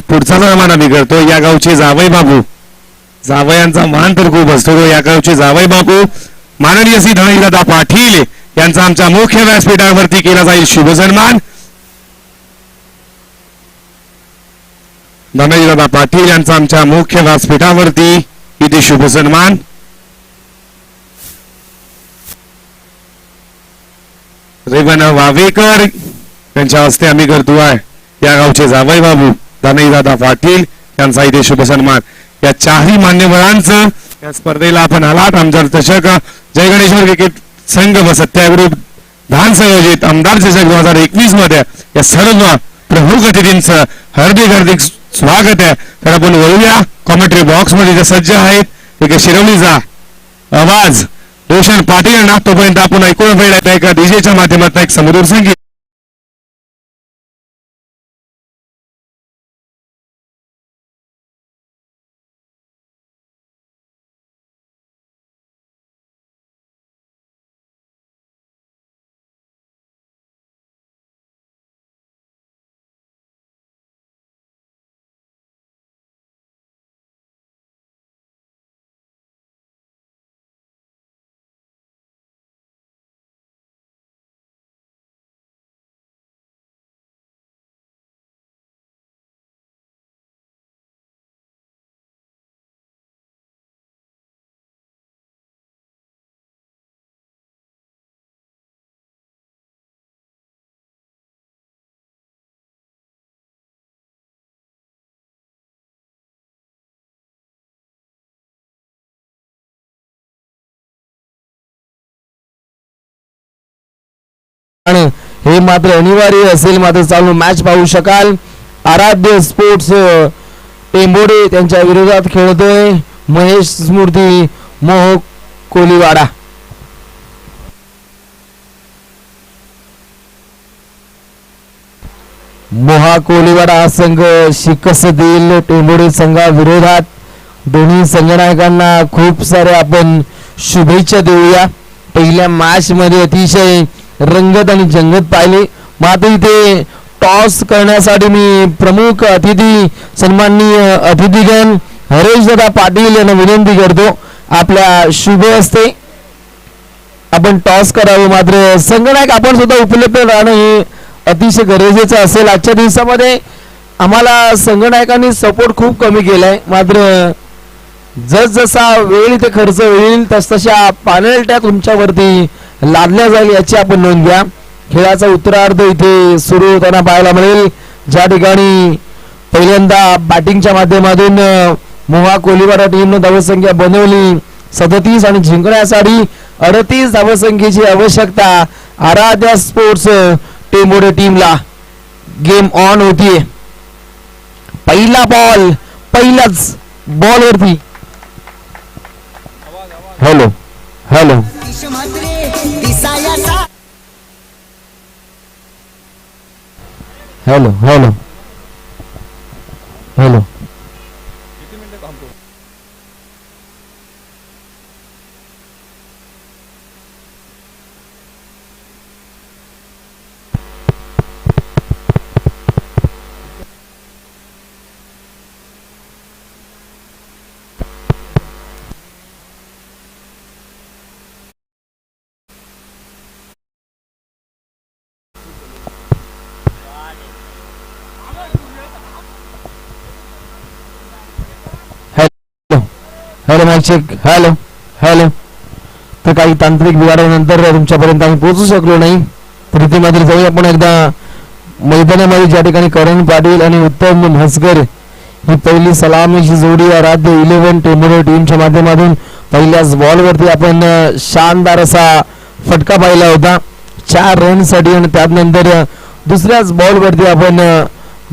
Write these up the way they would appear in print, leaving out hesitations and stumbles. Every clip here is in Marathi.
पुढचा सामना आम्ही करतो. या गावचे जावई बाबू, जावयांचा मान तर खूप असतो. या गावचे जावई बाबू माननीय श्री धनंजयदादा पाटील यांचा आमच्या मुख्य व्यासपीठावरती केला जाईल शुभ सन्मान. धनंजयदादा पाटील यांचा आमच्या मुख्य व्यासपीठावरती इथे शुभ सन्मान. रेवण वावेकर यांच्या हस्ते आम्ही करतो आहे. या गावचे जावई बाबू धनंजयदादा पाटील यांचा इथे शुभ सन्मान. या चारही मान्यवरांचं या स्पर्धेला आपण आलात. आमदार चषक जय गणेश्वर क्रिकेट संघ व सत्याग्रुप धान संयोजित आमदार चषक 2021 मध्ये या सर्व प्रमुख अतिथींचं हार्दिक स्वागत आहे. तर आपण वळूया कॉमेंट्री बॉक्स मध्ये जे सज्ज आहेत एक शिरवलीचा आवाज रोशन पाटील यांना. तोपर्यंत आपण ऐकून वेळ एका डीजेच्या माध्यमातून एक समृद्ध संगीत. आणि हे मात्र अनिवार्य असेल. मात्र चालू मॅच पाहू शकाल. आराध्य स्पोर्ट्स टेंबोडे त्यांच्या विरोधात खेळतोय महेश स्मृती मोह कोलीवाडा. मोहा कोलीवाडा हा संघ शिकस्त देईल टेंबोडे संघाविरोधात. दोन्ही संघनायकांना खूप सारे आपण शुभेच्छा देऊया. पहिल्या मॅच मध्ये अतिशय रंगत आणि जंगत पाहिले. मात्र इथे टॉस करण्यासाठी मी प्रमुख अतिथी सन्माननीय अतिथीगण हरेशदादा पाटील यांना विनंती करतो आपल्या शुभ हस्ते आपण टॉस करावं. मात्र संघनायक आपण सुद्धा उपलब्ध राहणं हे अतिशय गरजेचं असेल. आजच्या दिवसामध्ये आम्हाला संघनायकांनी सपोर्ट खूप कमी केलाय. मात्र जसा वेळ इथे खर्च होईल तसतशा पॅनल्ट्या तुमच्यावरती लादल्या जाईल याची आपण नोंद घ्या. खेळाचा उत्तरार्ध इथे सुरू होताना पाहायला मिळेल. ज्या ठिकाणी पहिल्यांदा बॅटिंगच्या माध्यमातून मोहा कोलीवाडा टीमनं धावसंख्या बनवली 37 आणि जिंकण्यासाठी 38 धावसंख्येची आवश्यकता आराध्या स्पोर्ट्स टेंबोडे टीमला. गेम ऑन होतीये. पहिला बॉल पहिल्याच बॉल वरती. Hello hello hello hello hello hello mic check. Hello hello. तर काही तांत्रिक बिघाडानंतर तुमच्यापर्यंत आम्ही पोहोचू शकलो नाही. तर इथे मात्र जाऊया आपण एकदा मैदानामध्ये ज्या ठिकाणी करण पाटील आणि उत्तम म्हसकर ही पहिली सलामीची जोडी आराध्य 11 टेंबोडे टीमच्या माध्यमातून पहिल्याच बॉलवरती आपण शानदार असा फटका पाहिला होता 4 रनसाठी. आणि त्यानंतर दुसऱ्याच बॉलवरती आपण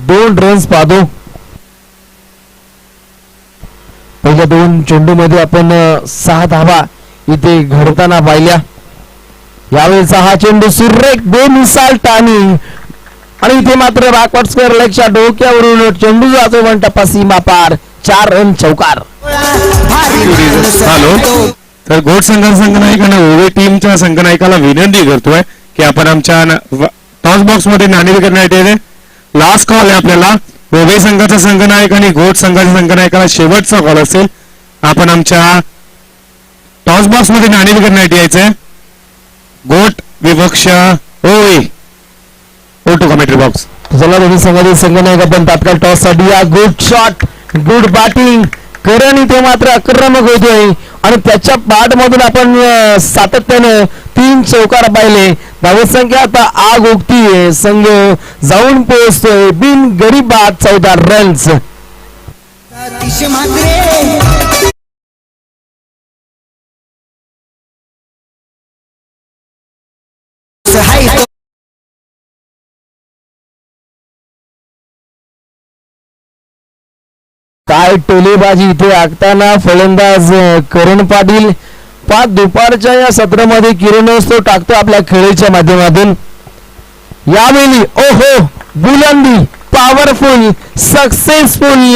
2 रन्स पाहतो. पहिल्या 2 चेंडूमध्ये आपण 6 धावा इथे घडताना पाहिल्या. यावेळेचा हा चेंडू सुरेख बेमिसाल टायमिंग आणि इथे मात्र बॅकवर्ड स्क्वेअर लेगच्या डोक्यावरून चेंडू जातो पण टप्पा सीमा पार 4 रन चौकार. हॅलो. तर घोट संघनायकांना ओवे टीमच्या संघनायकाला विनंती करतोय की आपण आमच्या टॉस बॉक्स मध्ये नाणेफेक करण्यात येते. लास्ट कॉल आहे आपल्याला. ओवे संघाचा संघनायक आणि घोट संघाच्या संघनायकाला शेवटचा कॉल असेल. आपण आमच्या टॉस बॉक्स मध्ये नाणेफेक करण्यासाठी यायचंय. गोट विपक्ष ओवे. ओ टू कमेंट्री बॉक्स. चला दोन्ही संघाचे संघनायक आपण तात्काळ टॉस साठी या. Good shot, good batting. Karan इथे मात्र आक्रमक होतोय आणि त्याच्या बॅट मधून आपण सातत्यानं 3 चौकार पाहिले. धावसंख्या आता आग उगतीये. संघ जाऊन पोहोचतोय बिन गरीबात 14 रन्स. काय टोलेबाजी इथे आखताना फलंदाज करण पाटील. पाच दुपारच्या या सत्रामध्ये किरणोत्सव टाकतो आपल्या खेळीच्या माध्यमातून. यावेळी ओहो बुलंदी पॉवरफुल सक्सेसफुल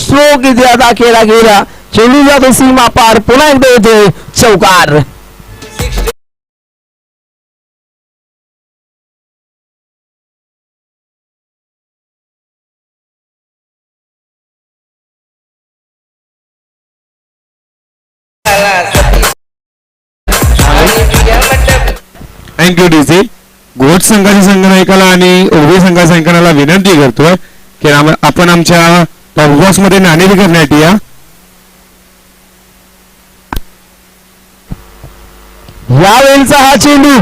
स्ट्रोक इथे अदा केला गेला. चेंडू जातो सीमा पार. पुन्हा एकदा येतोय चौकार. Thank you DJ. घोट संघाच्या संघनायकाला आणि ओवे संघाच्या संघनाला विनंती करतोय की आपण आमच्या टॉप बॉक्स मध्ये नाणेफेक करण्यासाठी या. यावेळचा हा चेंडू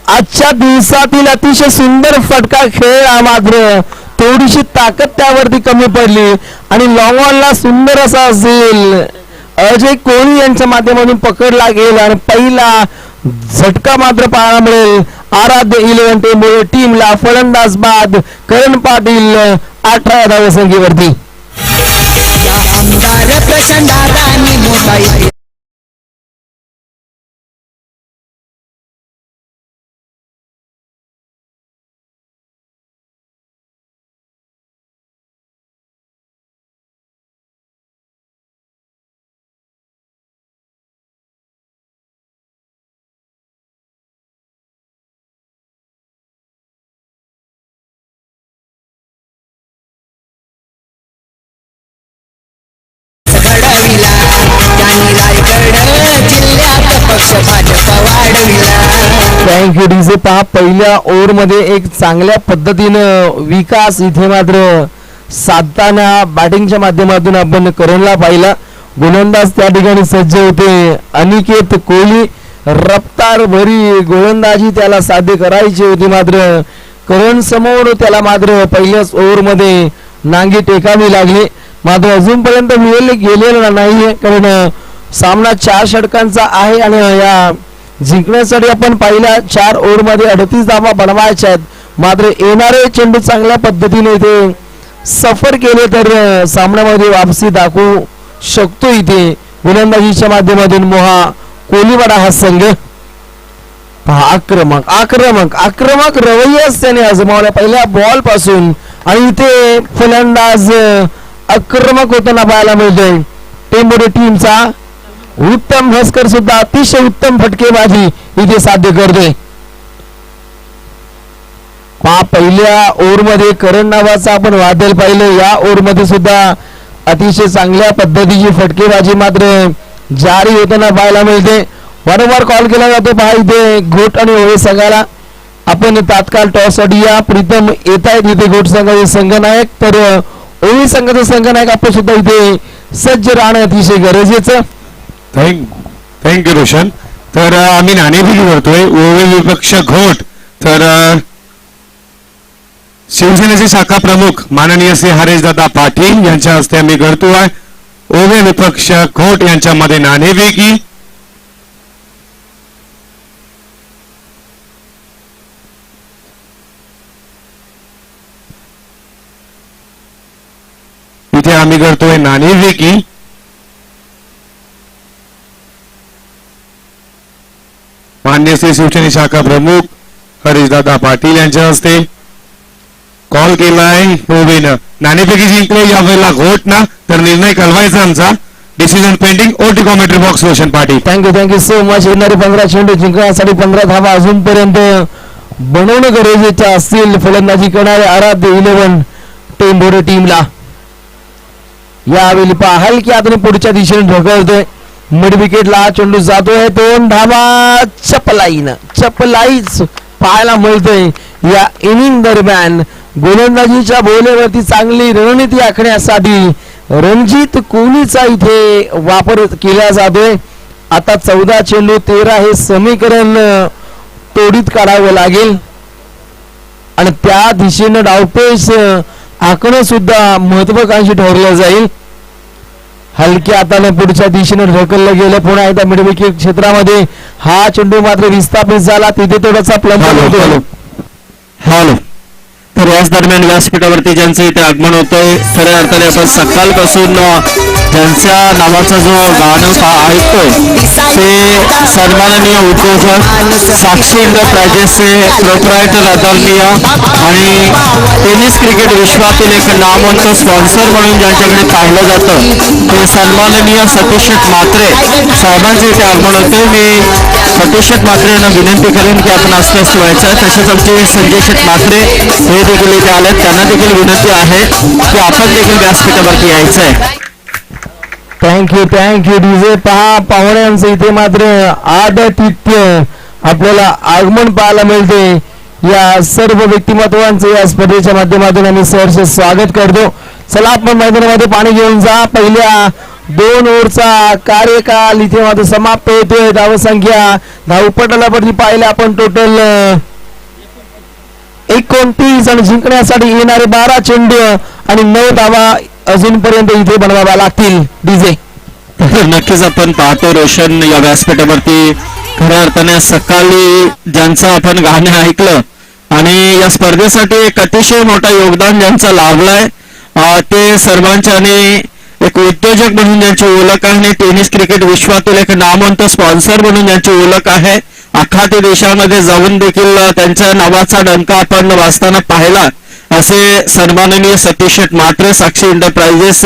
आजच्या दिवसातील अतिशय सुंदर फटका खेळ. मात्र थोडीशी ताकद त्यावरती कमी पडली आणि लॉंग ऑनला सुंदर असा असेल. अजय कोहली यांच्या माध्यमातून पकडला गेला आणि पहिला झटका मात्र पाहायला मिळेल आराध्य 11 टेंबोळे टीमला. फलंदाज बाद करण पाटील 18 धावसंख्येवरती. Thank you DJ. पहा पहिल्या ओव्हर मध्ये एक चांगल्या पद्धतीनं विकास इथे मात्र साधताना बॅटिंगच्या माध्यमातून आपण करणला पाहिला. गोलंदाज त्या ठिकाणी सज्ज होते. अनिकेत कोहली रफ्तार भरी गोलंदाजी त्याला साध्य करायची होती. मात्र करण समोर त्याला मात्र पहिल्याच ओव्हर मध्ये नांगी टेकावी लागली. मात्र अजूनपर्यंत गेलेला नाहीये कारण सामना 4 षटकांचा आहे आणि या जिंकण्यासाठी आपण पहिल्या 4 ओव्हर मध्ये 38 धावा बनवायच्या आहेत. मात्र येणारे चेंडू चांगल्या पद्धतीने इथे सफर केले तर सामन्यामध्ये वापसी दाखवू शकतो. इथे गोलंदाजीच्या माध्यमातून मोहा कोलीवाडा हा संघ आक्रमक आक्रमक आक्रमक रवैयाच त्याने आजमावला पहिल्या बॉल पासून आणि इथे फलंदाज आक्रमक होताना पाहायला मिळतोय. टेंबोडे टीमचा उत्तम भस्कर सुद्धा अतिशय उत्तम फटकेबाजी इथे साध्य करतोय. पहिल्या ओव्हर मध्ये करण नावाचा आपण वादळ पाहिलं. या ओव्हर मध्ये सुद्धा अतिशय चांगल्या पद्धतीची फटकेबाजी मात्र जारी होताना पाहायला मिळते. वारंवार कॉल केला जातो पहा इथे घोट आणि ओवे संघाला. आपण तात्काळ टॉस साठी या. प्रीतम येत आहेत इथे घोट संघाचे संघनायक तर ओवे संघाचे संघनायक आपण सुद्धा इथे सज्ज राहणं अतिशय गरजेचं. थँक्यू रोशन. तर आम्ही नाणेफेक करतोय ओवे विपक्ष घोट. तर शिवसेनेचे शाखा प्रमुख माननीय श्री हरेशदादा पाटील यांच्या हस्ते आम्ही करतोय ओवे विपक्ष घोट यांच्यामध्ये नाणेफेकी. इथे आम्ही करतोय नाणेफेकी. मान्य श्री शिवसेने शाखा प्रमुख हरीशदादा पाटील यांच्या हस्ते कॉल केलाय ओवेनं. नाणेफेकी जिंकले यावेळेला घोट ना तर निर्णय कळवायचा आमचा. Decision pending. ओटी commentary box Roshan Patil. Thank you so much. येणारे 15 चेंडू जिंकण्यासाठी 15 धावा अजूनपर्यंत बनवणं गरजेचं असतील. फलंदाजी करणारे आराध्य 11 टेंभोडे टीमला. यावेळी पाहाल की आता पुढच्या दिशेने ढकलतोय. मिड विकेटला चेंडू जातोय. 2 धावा चपलाईच पाहायला मिळतोय या इनिंग दरम्यान. गोलंदाजीच्या बोलेवरती चांगली रणनीती आखण्यासाठी रणजित कोहलीचा इथे वापर केला जातोय. आता 14 चेंडू 13 हे समीकरण तोडीत काढावं लागेल आणि त्या दिशेनं डावपेच आखणं सुद्धा महत्वाकांक्षी ठरलं जाईल. हलक्या हाताने पुढच्या दिशेने ढकललं गेलं. पुन्हा एकदा मिड विकेट क्षेत्रामध्ये हा चेंडू मात्र विस्थापित झाला. तिथे थोडासा प्लंब होतो. हॅलो. तर याच दरम्यान व्यासपीठावरती ज्यांचं इथे आगमन होतंय खऱ्या अर्थाने आपण सकाळपासून त्यांच्या नावाचा जो गाणं ऐकतोय ते सन्माननीय उद्योजक साक्षी इंटरप्राइजेसचे प्रोप्रायटर आदरणीय आणि टेनिस क्रिकेट विश्वातील एक नामवंत स्पॉन्सर म्हणून ज्यांच्याकडे पाहिलं जातं ते सन्माननीय सतीश म्हात्रे साहेबांचे इथे आगमन होते. मी सतीश म्हात्रे यांना विनंती करेन की आपण आसपास व्हायचं आहे. तसेच आमचे संजय म्हात्रे हे देखील इथे आलेत. त्यांना देखील विनंती आहे की आपण देखील व्यासपीठावरती यायचं आहे. Thank you DJ. पहा पाहुण्यांचं इथे मात्र आदतिथ्य आपल्याला आगमन पाहायला मिळते. या सर्व व्यक्तिमत्वांचे या स्पर्धेच्या माध्यमातून आम्ही सहर्ष स्वागत करतो. चला आपण मैदानामध्ये पाणी घेऊन जा. पहिल्या 2 ओव्हरचा कार्यकाल इथे मात्र समाप्त होतोय. धावसंख्या धावपटलावरती पाहिलं आपण टोटल 29 आणि जिंकण्यासाठी येणारे 12 चेंडू आणि 9 धावा अजूनपर्यंत इथे बनवाव्या लागतील. डीजे नक्कीच आपण पाहतो रोशन या व्यासपीठावरती खऱ्या अर्थाने सकाळी ज्यांचं आपण गाणं ऐकलं आणि या स्पर्धेसाठी एक अतिशय मोठा योगदान ज्यांचं लाभलंय ते सर्वांच्या आणि एक उद्योजक म्हणून ज्यांची ओळख आहे. टेनिस क्रिकेट विश्वातील एक नामवंत स्पॉन्सर म्हणून ज्यांची ओळख आहे. आखाती देशामध्ये जाऊन देखील त्यांच्या नावाचा डंका आपण वाचताना पाहिला असे सन्माननीय सतीश म्हात्रे साक्षी एंटरप्राइजेस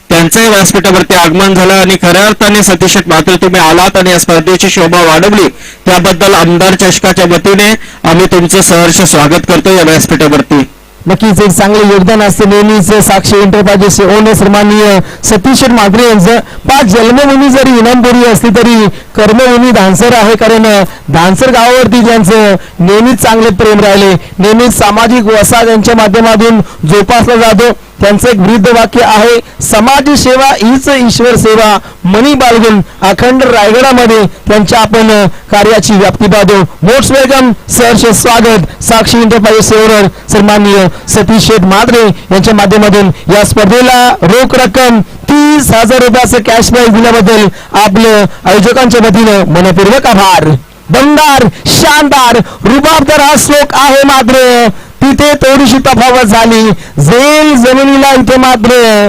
त्यांचंही व्यासपीठावरती आगमन झालं आणि खऱ्या अर्थाने सतीश म्हात्रे तुम्ही आलात आणि या स्पर्धेची शोभा वाढवली त्याबद्दल आमदार चषकाच्या वतीने आम्ही तुमचं सहर्ष स्वागत करतो या व्यासपीठावरती. नक्कीच एक चांगले योगदान असते नेहमीच साक्षी एंटरप्राइजेसचे ओनर सन्माननीय सतीश म्हात्रे यांचं. 5 जन्मभूमी जरी इनामपुरी असली तरी कर्मभूमी धानसर आहे. कारण धानसर गावावरती ज्यांचं नेहमीच चांगले प्रेम राहिले. नेहमीच सामाजिक वसा त्यांच्या माध्यमातून जोपासला जातो. त्यांचं एक वृद्ध वाक्य आहे, समाज सेवा हीच ईश्वर सेवा. मनी बाळगून अखंड रायगडामध्ये त्यांच्या आपण कार्याची व्याप्ती पाहतो. मोस्ट वेलकम सहर्ष स्वागत साक्षी एंटरप्राइजेस ओनर सन्माननीय सतीश म्हात्रे यांच्या माध्यमातून या स्पर्धेला रोख रक्कम 30,000 रुपयाचं कॅश प्राइज दिल्याबद्दल आपलं आयोजकांच्या वतीनं मनपूर्वक आभार. दमदार शानदार रुबाबदार हा श्लोक आहे. मात्र तिथे थोडीशी तफावत झाली. झेल जमिनीला इथे मात्र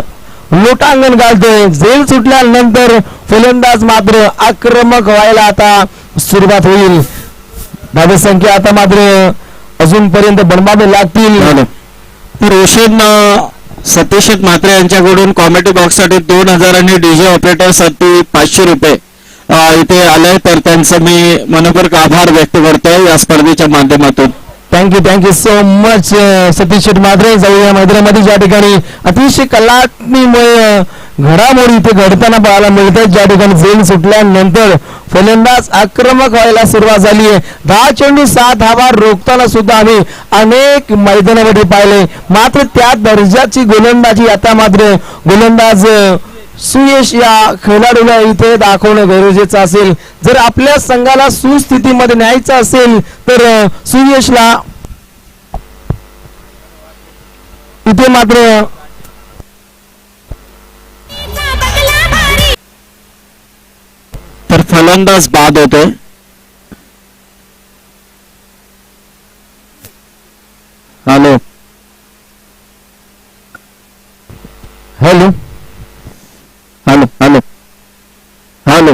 लोटांगण घालतोय. झेल सुटल्यानंतर फलंदाज मात्र आक्रमक व्हायला आता सुरुवात होईल. धावसंख्या आता मात्र अजूनपर्यंत बनवावे लागतील. रोशन सतीश म्हात्रे यांच्याकडून कॉमेडी बॉक्स साठी 2,000 आणि डीजे ऑपरेटर साठी 500 रुपये इथे आले तर त्यांचं मी मनपूर्वक आभार व्यक्त करतोय या स्पर्धेच्या माध्यमातून. Thank you so much Satish Mhatre. जाऊया मैदानामध्ये ज्या ठिकाणी अतिशय कलात्मकमय घडामोडी इथे घडताना पाहायला मिळतात. ज्या ठिकाणी झेल सुटल्यानंतर फलंदाज आक्रमक व्हायला सुरुवात झाली आहे. 10 चेंडू 7 धावा रोखताना सुद्धा आम्ही अनेक मैदानामध्ये पाहिले. मात्र त्या दर्जाची गोलंदाजी आता मात्र गोलंदाज सुयश या खेळाडूला इथे दाखवणं गरजेचं असेल. जर आपल्या संघाला सुस्थितीमध्ये न्यायचं असेल तर सुयशला इथे मात्र तर फलंदाज बाद होतोय. Hello hello hello hello hello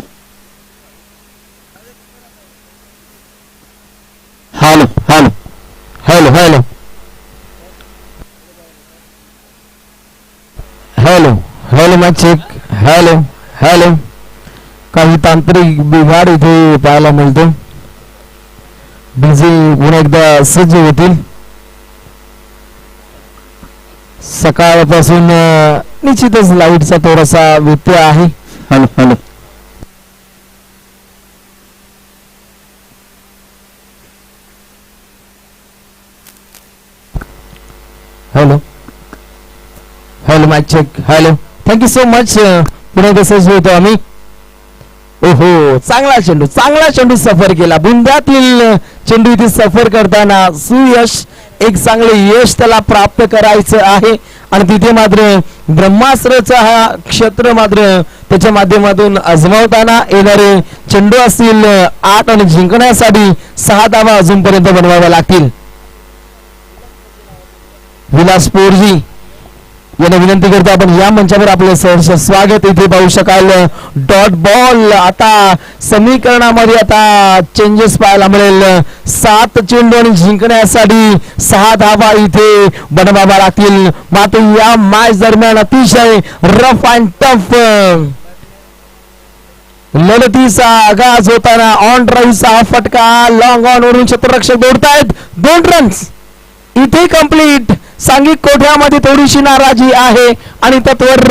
hello hello hello hello hello hello mic check. Hello hello काही तांत्रिक बिघाड इथे पाहायला मिळतो. डीजे पुन्हा एकदा सज्ज होतील. सकाळपासून निश्चितच लाईटचा थोडासा व्यत्यय आहे. Hello hello hello hello mic check. Hello thank you so much. पुन्हा तसंच होतो आम्ही. ओहो चांगला चेंडू सफर केला. बुंद्यातील चेंडू इथे सफर करताना सुयश एक चांगले यश त्याला प्राप्त करायचं आहे आणि तिथे मात्र ब्रह्मास्त्राचा हा क्षेत्र मात्र त्याच्या माध्यमातून अजमावताना येणारे चेंडू असतील 8 आणि जिंकण्यासाठी 6 धावा अजूनपर्यंत बनवाव्या लागतील. विलास पोरजी यांना विनंती करतो आपण या मंचावर आपलं सहर्ष स्वागत. इथे पाहू शकाल डॉट बॉल. आता समीकरणामध्ये आता चेंजेस पाहायला मिळेल. 7 चेंडू आणि जिंकण्यासाठी 6 धावा इथे बनवाव्या लागतील. मात्र या मॅच दरम्यान अतिशय रफ अँड टफ लढतीचा आगाज होताना ऑन ड्राईव्हचा फटका लॉंग ऑन वरून क्षेत्ररक्षक दौडतायत. 2 रन्स इथे कंप्लीट. सांघिक कोठ्यामध्ये थोडीशी नाराजी आहे आणि तत्वर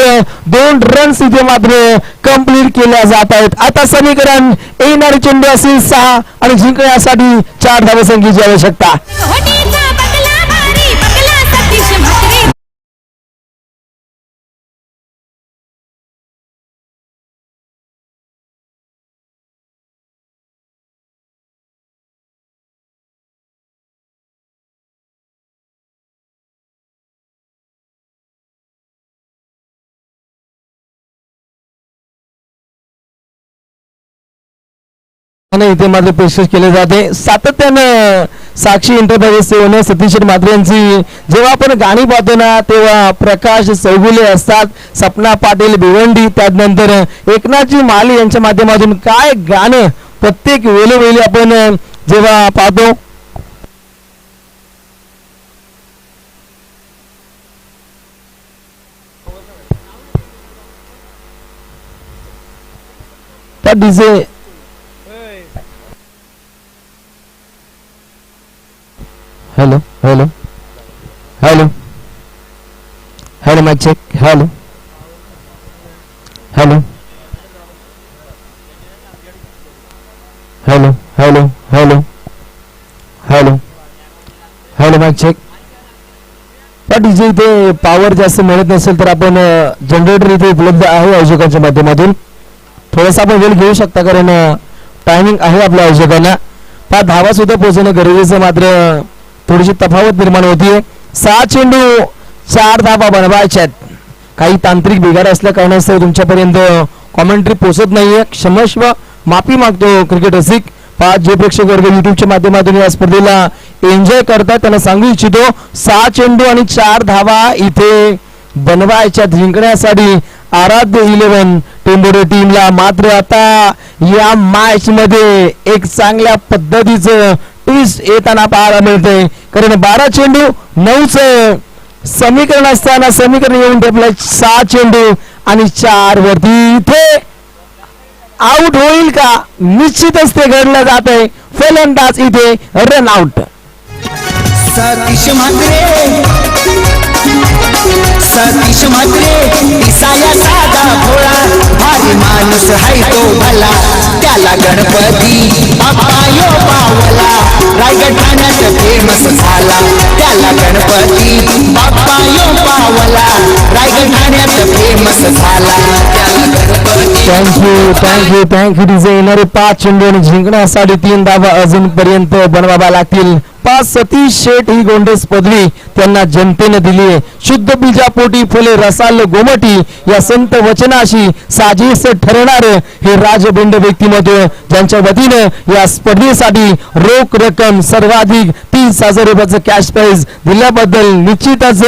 2 रन्स इथे मात्र कंप्लीट केल्या जात आहेत. आता समीकरण येणारे चेंडू असेल 6 आणि जिंकण्यासाठी 4 धावसंख्येची आवश्यकता. इथे मात्र पेशकश केले जाते. सातत्यानं साक्षी एंटरप्राइजेस सेवन सतीश मात्रे यांची जेव्हा आपण गाणी पाहतो ना तेव्हा प्रकाश चौगुले असतात, सपना पाटील भिवंडी, त्यानंतर एकनाथजी माली यांच्या माध्यमातून काय गाणं प्रत्येक वेळोवेळी आपण जेव्हा पाहतो. त्या DJ hello hello hello hello mic check. Hello hello hello hello hello hello hello mic check. पण डीजे इथे पॉवर जास्त मिळत नसेल तर आपण जनरेटर इथे उपलब्ध आहे आयोजकांच्या माध्यमातून. थोडासा आपण वेळ घेऊ शकता कारण टायमिंग आहे आपल्या आयोजकांना. 5 धावा सुद्धा पोहोचणं गरजेचं मात्र थोडीशी तफावत निर्माण होतीये. 6 चेंडू 4 धावा बनवायच्यात. काही तांत्रिक बिघाड असल्या कारणास्तव तुमच्यापर्यंत कॉमेंट्री पोहोचत नाहीये. क्षमस्व माफी मागतो क्रिकेट रसिक. 5 जे प्रेक्षक वर्ग युट्यूबच्या माध्यमातून या स्पर्धेला एन्जॉय करतात त्यांना सांगू इच्छितो 6 चेंडू आणि 4 धावा इथे बनवायच्या जिंकण्यासाठी आराध्य 11 टेंबोरे टीमला. मात्र आता या मॅच मध्ये एक चांगल्या पद्धतीचं ट्विस्ट येताना पाहायला मिळते कारण 12 चेंडू 9च समीकरण असताना समीकरण येऊन ठेपलं 6 चेंडू आणि 4 वरती. इथे आउट होईल का? निश्चितच ते घडलं जात आहे. फलंदाज इथे रन आउट. सतीश म्हात्रे दिसाया साधा भोळा भारी माणूस हाय तो भला त्याला गणपती बाप्पा यो पावला रायगड ठाण्यात फेमस झाला त्याला गणपती बाप्पा यो पावला रायगड ठाण्यात फेमस झाला त्याला गणपती. Thank you DJ. येणारे 5 चेंडू आणि जिंकण्यासाठी 3 धावा अजूनपर्यंत बनवाव्या लागतील. 5 सतीश शेठ ही गोंडस पदवी त्यांना जनतेने दिली आहे. शुद्ध बीजा पोटी फुले रसाल गोमटी या संत वचनाशी साजेस ठरणार हे राजबंड व्यक्तिमत्व ज्यांच्या वतीनं या स्पर्धेसाठी रोख रक्कम सर्वाधिक 30,000 रुपयाचं कॅश प्राइज दिल्याबद्दल निश्चितच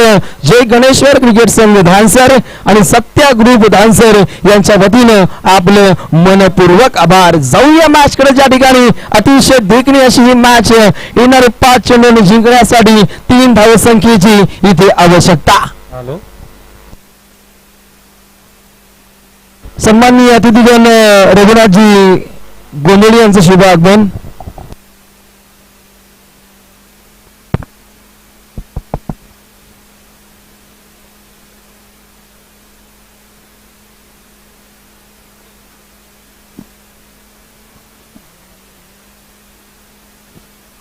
जय गणेश्वर क्रिकेट संघ धानसर आणि सत्या ग्रुप धानसर यांच्या वतीनं आपलं मनपूर्वक आभार. जाऊया मॅच कडे ज्या ठिकाणी अतिशय देखणी अशी ही मॅच येणारे 5 चेंडू जिंकण्यासाठी 3 धावसंख्येची इथे आवश्यकता. सन्माननीय अतिथीगण रघुनाथजी गोंधळी यांचं शुभ आगमन.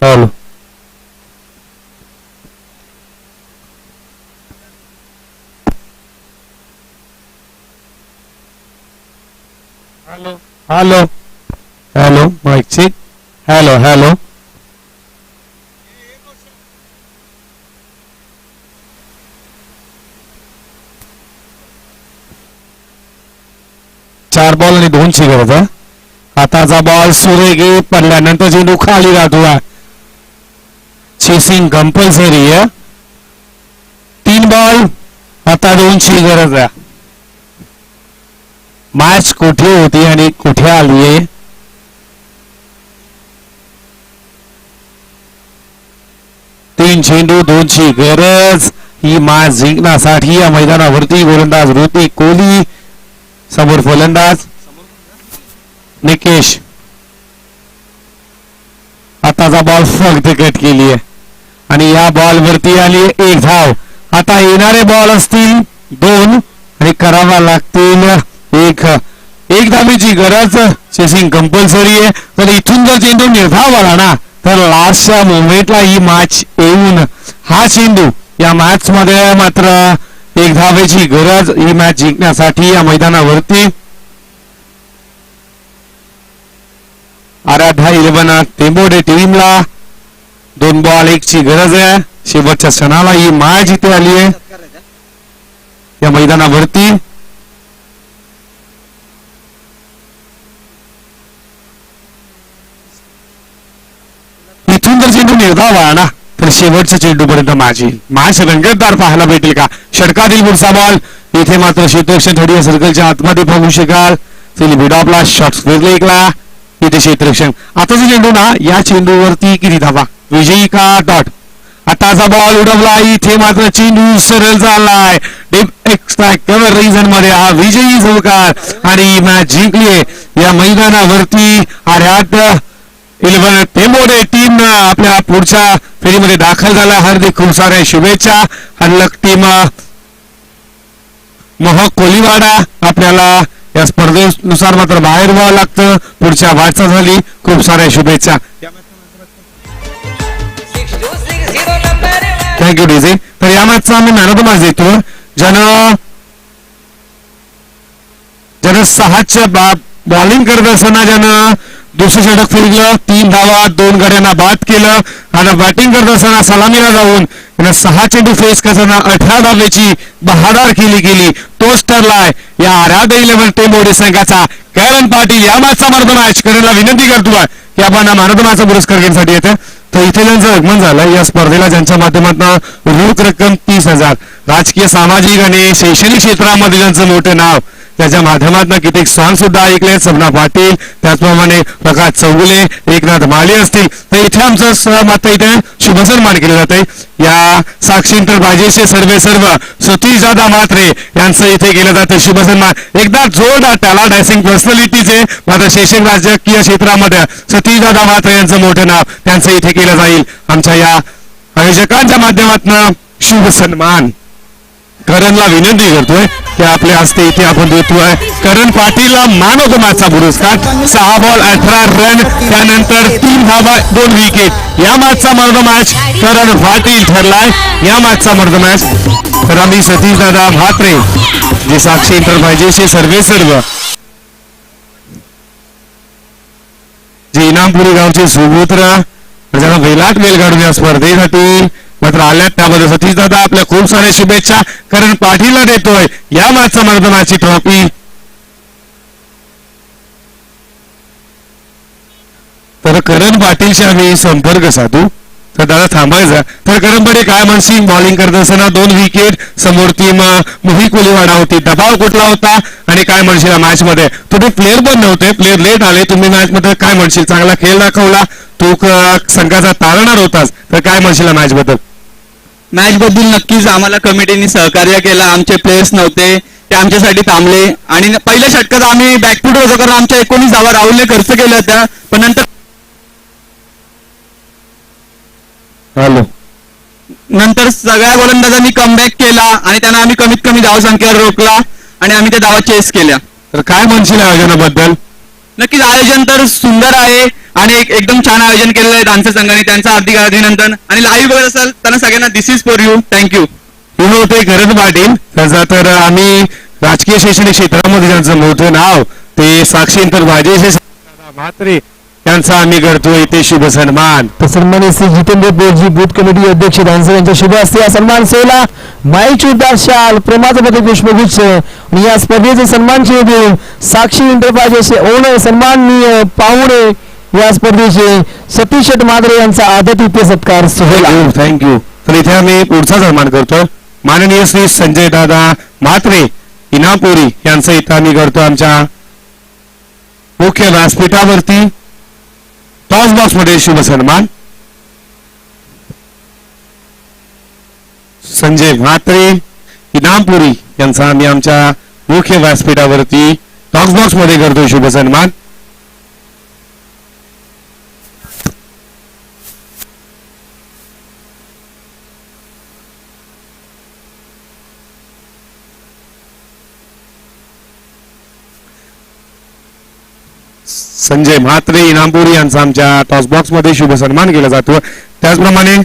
Hello hello hello mic check hello hello चार बॉल आणि 2 गरज आहे. हाताचा बॉल सुरेगी पडल्यानंतर चेंडू खाली राहतो. चेसिंग कंपल्सरी आहे. 3 बॉल आता 2 गरज आहे. मॅच कुठे होती आणि कुठे आली आहे 3 चेंडू 2 गरज. ही मॅच जिंकण्यासाठी या मैदानावरती गोलंदाज ऋतिक कोहली, समोर फलंदाज निकेश. आताचा बॉल फक्त कट केली आहे आणि या बॉल वरती आली 1 धाव. आता येणारे बॉल असतील 2 आणि करावा लागतील 1 धावेची गरज. चेसिंग कंपल्सरी आहे. तर इथून जर चेंडू निर्धाव आला ना तर लास्टच्या मोमेंटला ही मॅच येऊन हा चेंडू या मॅच मध्ये मात्र 1 धावेची गरज. ही मॅच जिंकण्यासाठी या मैदानावरती आराध्या 11 टेंबोडे टीमला 2 बॉल 1 गरज आहे. शेवटच्या क्षणाला ही मॅच इथे आली आहे या मैदानावरती. इथून जर चेंडू निर्धाव आला ना तर शेवटच्या चेंडूपर्यंत मॅच रंगतदार पाहायला भेटेल का. षटकातील पुढचा बॉल इथे मात्र क्षेत्ररक्षण थोडी सर्कलच्या आतमध्ये पाहू शकाल. फिलिपिडॉपला शॉट फिरलेला इथे क्षेत्ररक्षण. आताचा चेंडू ना या चेंडूवरती किती धावा विजयी का डॉट. आताचा बॉल उडवला इथे मात्र चेंडू सरळ झालाय डीप एक्स्ट्रा कव्हर रिजन मध्ये हा विजयी झळकार आणि मॅच जिंकली या मैदानावरती. आर्यात 11 टेंबोडे टीम आपल्या पुढच्या फेरीमध्ये दाखल झाला. हार्दिक खूप साऱ्या शुभेच्छा. हल्लक टीम महक कोलीवाडा आपल्याला या स्पर्धेनुसार मात्र बाहेर व्हावं लागतं. पुढच्या वाटचाल झाली. खूप साऱ्या शुभेच्छा. Thank you DJ. तर या मॅचचा आम्ही मॅन ऑफ द मॅच देतो ज्यानं 6च्या बॉलिंग करत असताना ज्यानं दुसरं षटक फिरलं 3 धावा 2 गड्यांना बाद केलं. आणि बॅटिंग करत असताना सलामीला जाऊन 6 चेंडू फेस करताना 18 धावेची बहादर केली तोच ठरलाय या आराध 11 टेंबोडे संघाचा करण पाटील. या मॅचचा मॅन ऑफ द मॅच करणला विनंती करतोय की आपण मॅन ऑफ द मॅचचा पुरस्कार घेण्यासाठी येतं. तर इथे त्यांचं आगमन झालं या स्पर्धेला ज्यांच्या माध्यमातून रोख रक्कम 30,000. राजकीय सामाजिक आणि शैक्षणिक क्षेत्रामध्ये त्यांचं मोठं नाव त्याच्या माध्यमातून कित्येक सॉंग सुद्धा ऐकले. सपना पाटील त्याचप्रमाणे प्रकाश चौगुले एकनाथ माळी असतील. तर इथे आमचं मात्र इथे शुभसन्मान केले जाते. या साक्षी इंटरप्राइजेसचे सर्व सतीश दादा म्हात्रे यांचं इथे केलं जातं शुभसन्मान. एकदा जोरदार त्याला डायसिंग पर्सनॅलिटीचे मात्र शैक्षणिक राजकीय क्षेत्रामध्ये सतीश दादा म्हात्रे यांचं मोठं नाव त्यांचं इथे केलं जाईल. आमच्या या आयोजकांच्या माध्यमातून शुभसन्मान करणला विनंती करतोय की आपल्या हस्ते इथे आपण देतोय करण पाटीलला मॅन ऑफ द मॅचचा पुरस्कार. 6 बॉल 18 रन त्यानंतर 3 धावा 2 विकेट. या मॅचचा मॅन ऑफ द मॅच करण पाटील ठरलाय. या मॅचचा मॅन ऑफ द मॅच तर आम्ही सतीश दादा म्हात्रे जे साक्षी इंटरप्राइजेसचे सर्व जे इनामपुरी गावचे सुपुत्र ज्यांना वेलाट वेल काढून या स्पर्धेसाठी मात्र आल्यात त्यामध्ये सतीश दादा आपल्या खूप साऱ्या शुभेच्छा करण पाटीलला देतोय या मॅचचा मॅन ऑफ द मॅचची ट्रॉफी. तर करण पाटीलशी आम्ही संपर्क साधू. तर दादा थांबायचा तर करण पाटील काय म्हणशील बॉलिंग करत असताना 2 विकेट समोर टीम मोही कोलीवाडा होती दबाव कुठला होता आणि काय म्हणशील या मॅच मध्ये. तुम्ही प्लेअर पण नव्हते प्लेअर लेट आले तुम्ही मॅच मध्ये काय म्हणशील चांगला खेळ दाखवला तू संघाचा तारणार होतास तर काय म्हणशील मॅच बद्दल. मॅच बद्दल नक्कीच आम्हाला कमिटीने सहकार्य केलं. आमचे प्लेयर्स नव्हते ते आमच्यासाठी थांबले आणि पहिल्या षटकात आम्ही बॅकफूट होतो कारण आमच्या 19 धावा राहुलने खर्च केल्या होत्या पण नंतर सगळ्या गोलंदाजांनी कमबॅक केला आणि त्यांना आम्ही कमीत कमी धावसंख्येवर रोखला आणि आम्ही त्या धावा चेस केल्या. तर काय म्हणशील आयोजनाबद्दल. नक्कीच आयोजन तर सुंदर आहे आणि एकदम छान आयोजन केलेलं आहे डान्सर संघाने, त्यांचं हार्दिक अभिनंदन. आणि लाईव्ह बघत असाल त्यांना सगळ्यांना दिस इज फॉर यू. थँक्यू. ते करत पाटील त्यांचा तर आम्ही राजकीय शैक्षणिक क्षेत्रामध्ये ज्यांचं मोठं नाव ते साक्षी इंटरप्राइजेस म्हात्रे यांचा आम्ही करतोय ते शुभ सन्मान. तर सन्मानित श्री जितेंद्र बोरजी बूथ कमिटी अध्यक्ष धानसर यांच्या शुभ हस्ते हा सन्मान सोहळा माईची उद्धार शाल प्रेमाचं पदक पुष्पगुच्छ आणि या स्पर्धेचे सन्मान शिव देऊन साक्षी एंटरप्राइजेसचे ओनर सन्माननीय पाहुणे या स्पर्धेचे सतीश शेठ मादरे यांचा आदरातिथ्य सत्कार सोहळा. थँक्यू. तर इथे आम्ही पुढचा सन्मान करतो माननीय श्री संजय दादा म्हात्रे इनापुरी यांचा इथं आम्ही करतो आमच्या मुख्य व्यासपीठावरती टॉस बॉक्स मध्ये शुभ सन्मान. संजय म्हात्रे इनामपुरी यांचा आम्ही आमच्या मुख्य व्यासपीठावरती टॉस बॉक्स मध्ये करतो शुभ सन्मान. संजय म्हात्रे इनामपुरी यांचा आमच्या टॉस बॉक्स मध्ये शुभ सन्मान केला जातो. त्याचप्रमाणे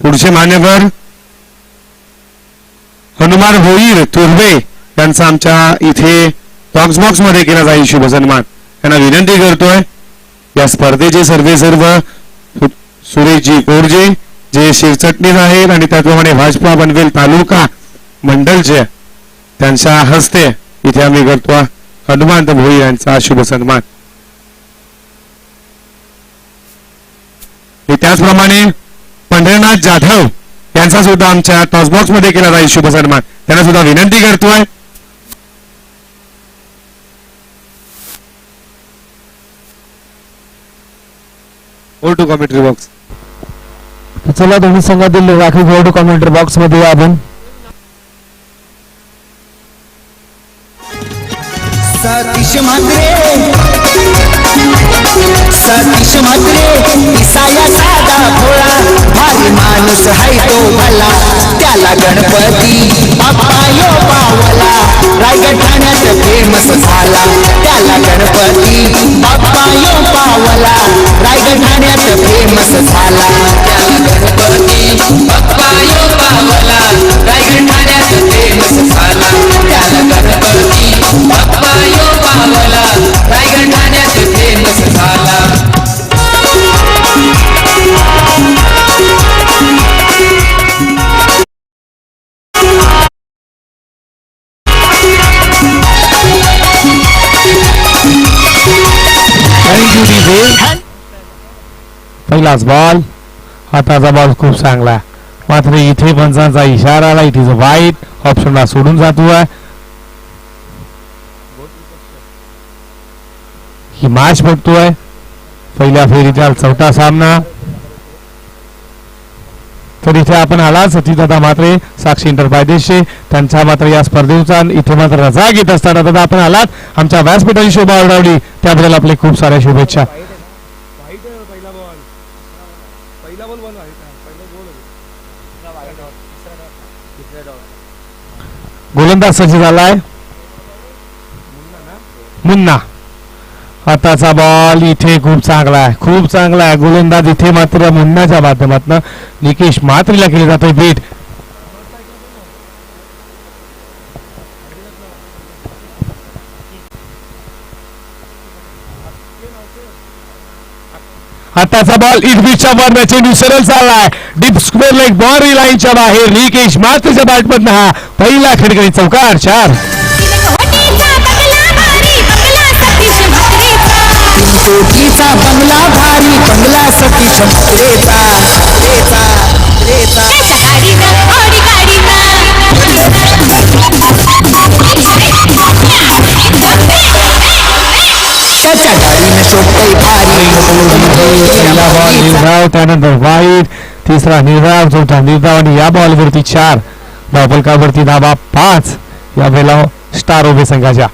पुढचे मान्यवर हनुमान भोईर तुर्वे यांचा आमच्या इथे टॉस बॉक्स मध्ये केला जाईल शुभ सन्मान. त्यांना विनंती करतोय या स्पर्धेचे सर्व सुरेशजी कोरजे जे शिरचटणीस आहेत आणि त्याचप्रमाणे भाजपा पनवेल तालुका मंडलचे त्यांच्या हस्ते इथे आम्ही करतो हनुमंत भोईर यांचा शुभ सन्मान. त्याचप्रमाणे पंढरनाथ जाधव यांचा सुद्धा आमच्या टॉस बॉक्स मध्ये केला जाईल शुभ सन्मान. त्यांना सुद्धा विनंती करतोय गो टू कमेंट्री बॉक्स. चला दोन्ही संघातील राखीव खेळाडू कॉमेंट्री बॉक्स मध्ये या आपण. सतीश म्हात्रे दिसाया साधा भोळा भारी माणूस हाय तो भला त्याला गणपती बाप्पा यो पावला रायगड ठाण्यात फेमस झाला त्याला गणपती बाप्पा यो पावला रायगड ठाण्यात फेमस झाला त्याला गणपती बाप्पा यो पावला रायगड ठाण्यात फेमस झाला त्याला गणपती बाप्पा यो पावला रायगड ठाण्यात फेमस झाला. पहिलाच बॉल हाताचा बॉल खूप चांगला मात्र इथे पंचांचा इशारा आला. इथे वाईट ऑप्शनला सोडून जातो आहे. ही मॅच बघतोय पहिल्या फेरीचा चौथा सामना. तर इथे आपण आला सतीशदादा म्हात्रे साक्षी एंटरप्राइजेसचे त्यांचा मात्र या स्पर्धेचा इथे मात्र रजा घेत असताना दादा आपण आलात आमच्या व्यासपीठाची शोभा ओढावली त्याबद्दल आपले खूप साऱ्या शुभेच्छा. गोलंदाज सज्ज झालाय मुन्ना. हाताचा बॉल इथे खूप चांगला आहे गोलंदाज इथे मात्र मुन्नाच्या माध्यमातून निकेश म्हात्रेला केले जातोय बीट. हाताचा बॉल इडबीच्या वर चेंडू सरळ चाललाय डीप स्क्वेअर लेग बाउंड्री लाईनच्या बाहेर निकेश म्हात्रेच्या बॅटमधनं हा पहिला खडकणी चौकार 4. कोटीचा बंगला भारी बंगला सतीश म्हात्रेचा त्याच्या गाडीनं शोभतय भारी. निर्धाव त्यानंतर वाईट तिसरा निर्धाव चौथा निर्धाव आणि या बॉलवरती 4 धावफलकावरती धावा 5 या वेळेला स्टार उभे संघाच्या.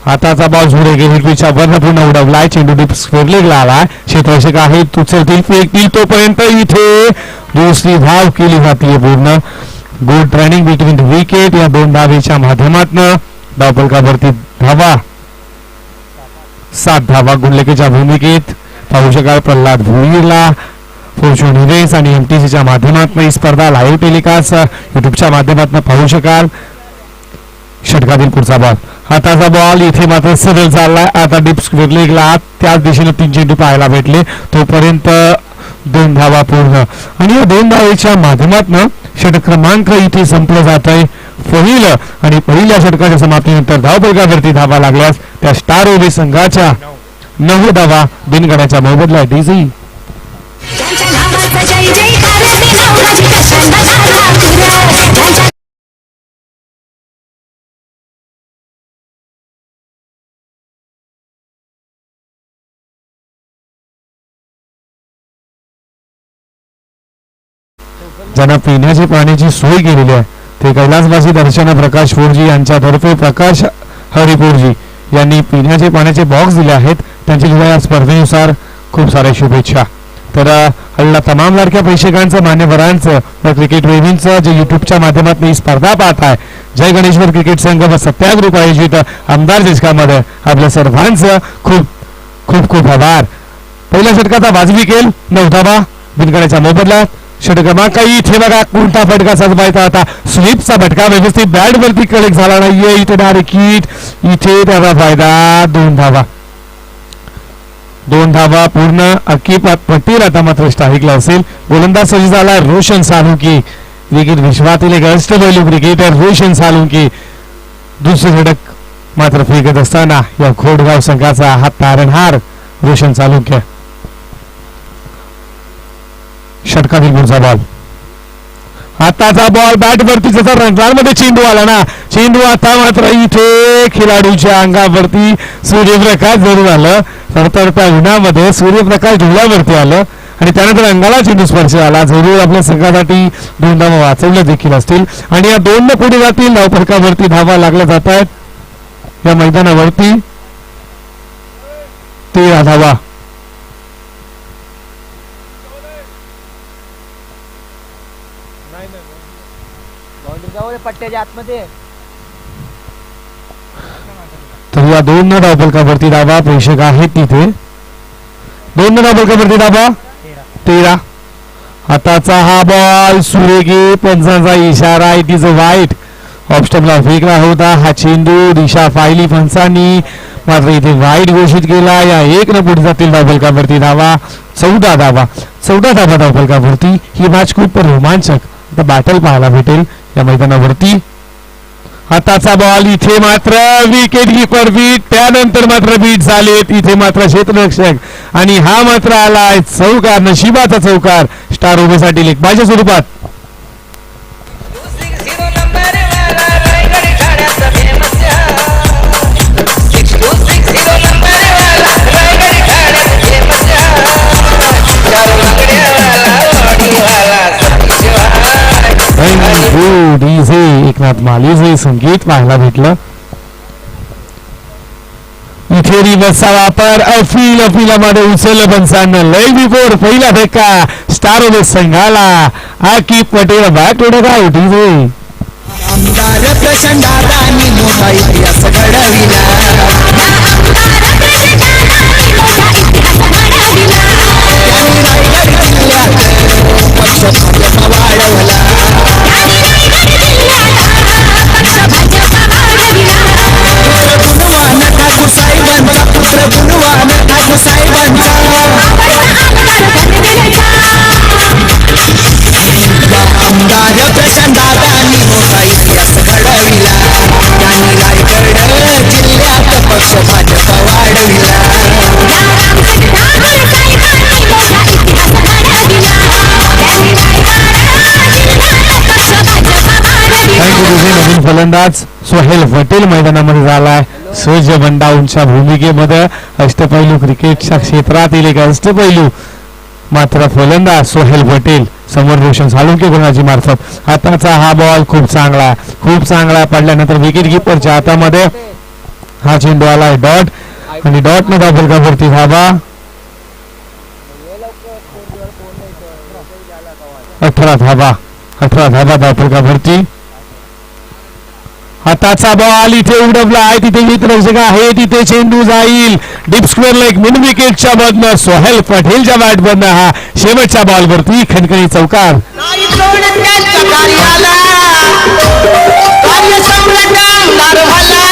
हाताचा बॉल झुडे गेल्या वर्ण पूर्ण उडवलाय चेंडू डीप स्क्वेअर लेगला आलाय क्षेत्ररक्षक आहे तुचलतील फेकतील तोपर्यंत इथे दुसरी धाव केली जाते पूर्ण. Good running between the wicket या 2 धावेच्या माध्यमातून धावफलकावरती धावा 7 धावा गुणलेकीच्या भूमिकेत पाहू शकाल प्रल्हाद भोईरला फॉर्च्यून हिरेस आणि एमटीसीच्या माध्यमातून ही स्पर्धा लाईव्ह टेलिकास्ट युट्यूबच्या माध्यमातून पाहू शकाल. षटकातील पुढचा बॉल, हाताचा बॉल इथे मात्र सरळ चाललाय. आता डीप स्क्वेअर लेगला त्याच दिशेने 3 चेंडू पाहायला भेटले. तोपर्यंत 2 धावा पूर्ण आणि या 2 धावेच्या माध्यमातून षटक क्रमांक इथे संपलं जात आहे. पहिल्या षटकाच्या समाप्तीनंतर धावफलकावरती धावा लागल्यास त्या स्टार ओबी संघाच्या 9 धावा बिनगड्याच्या मोबदल्यात डीझी. त्यांच्या नावाचा जय जयकार ते नाव माझी कशाला झाला पुरा. ज्यांना पिण्याची पाण्याची सोय केलेली आहे ते कैलासवासी दर्शन प्रकाश फोरजी यांच्यातर्फे प्रकाश हरिपूरजी यांनी पिण्याचे पाण्याचे बॉक्स दिले आहेत. त्यांची या स्पर्धेनुसार खूप साऱ्या शुभेच्छा. तर हल्ला तमाम लाडक्या प्रेक्षकांचं मान्यवरांचं व क्रिकेट प्रेमींचं जे युट्यूबच्या माध्यमातून ही स्पर्धा पाहत आहे जय गणेश्वर क्रिकेट संघ व सत्याग्रुप आयोजित आमदार जिचकामध्ये आपल्या सर्वांचं खूप खूप खूप आभार. पहिल्या षटकाचा वाजवी केल 9 धावा बिनगड्याच्या मोबदल्यात. षटक क्रमांक इथे बघा कोणता फटका सजवायचा होता. स्लिपचा फटका व्यवस्थित बॅट वरती कलेक्ट झाला नाहीये. इथे डायरेक्ट हिट, इथे त्याचा फायदा 2 धावा. 2 धावा पूर्ण. अकीब पटेल आता मात्र स्ट्राईकला असेल. गोलंदाज सज्ज झाला रोशन सालुंकी. क्रिकेट विश्वातील एक अष्टपैलू क्रिकेटर रोशन सालुंकी. दुसरे षटक मात्र फेकत असताना या खोडगाव संघाचा हा तारणहार रोशन सालुंकी. षटकातील पुढचा बॉल, आताचा बॉल बॅट वरती जसा रंगांमध्ये चेंडू आला ना, चेंडू आता मात्र इथे खेळाडूच्या अंगावरती सूर्यप्रकाश जरूर आलं. तडतडत्या उन्हामध्ये सूर्यप्रकाश डोळ्यावरती आलं आणि त्यानंतर अंगाला चेंडू स्पर्श आला. जरूर आपल्या संघासाठी 2 धावा वाचवल्या देखील असतील आणि या 2 न पुढे जातील. धावफलकावरती धावा लागल्या जात आहेत या मैदानावरती. 13 धावा. पट्ट्याच्या आतमध्ये तर या 2 न धावफलकावरती धावा प्रेक्षक आहेत तिथे. 2 न धावफलकावरती धावा 13. हाताचा हा बॉल सुरेगी पंचांचा इशारा. इट इज अ वाईट. ऑफस्टंपला फेकला होता हा चेंडू. दिशा फायली पंचांनी मात्र इथे वाईट घोषित केला. या 1 न पुढे जातील धावफलकावरती धावा 14 धावा. 14 धावा धावफलकावरती. ही मॅच खूप रोमांचक आता बॅटल पाहायला भेटेल या मैदानावरती. हाताचा बॉल इथे मात्र विकेट कीपर बीट. त्यानंतर मात्र बीट झालेत इथे मात्र क्षेत्ररक्षक आणि हा मात्र आलाय चौकार. नशिबाचा चौकार स्टार ओबीसाठी लेखबाच्या स्वरूपात. डीजे एकनाथ मालीचे संगीत पाहायला भेटलं. इथे रिवर्सचा वापर अफिलामध्ये उचललं पंचांना. लय बिफोर पहिला धक्का स्टार ओबी संघाला. आकी पटेल बॅट उडत आहे. डीजे आमदार प्रचंडादानी मोठा इतिहास घडविला. आमदार प्रचंडादानी मोठा इतिहास घडविला. त्यांनी रायगड जिल्ह्यात पक्ष भाजप वाढविला. नवीन फलंदाज सोहेल पटेल मैदानामध्ये झालाय. सहज बंडाऊंच्या भूमिकेमध्ये अष्टपैलू क्रिकेटच्या क्षेत्रातील एक अष्टपैलू मात्र फलंदाज सोहेल पटेल समोर रोशन सालुंके गुणाजी मार्फत. हाताचा हा बॉल खूप चांगला पडल्यानंतर विकेट कीपरच्या हातामध्ये हा चेंडू आलाय डॉट आणि डॉट न धावफलकावरती धावा 18 धावा धावफलकावरती. हाताचा बॉल इथे उडवला आहे, तिथे मित्ररक्षक आहे, तिथे चेंडू जाईल डीप स्क्वेअर लेग मिड विकेटच्या मधनं सोहेल पटेलच्या बॅट मधनं हा शेवटच्या बॉल वरती खणखणी चौकार. नाही सोड त्यांच्या कार्याला कार्य सम्राटांगार भला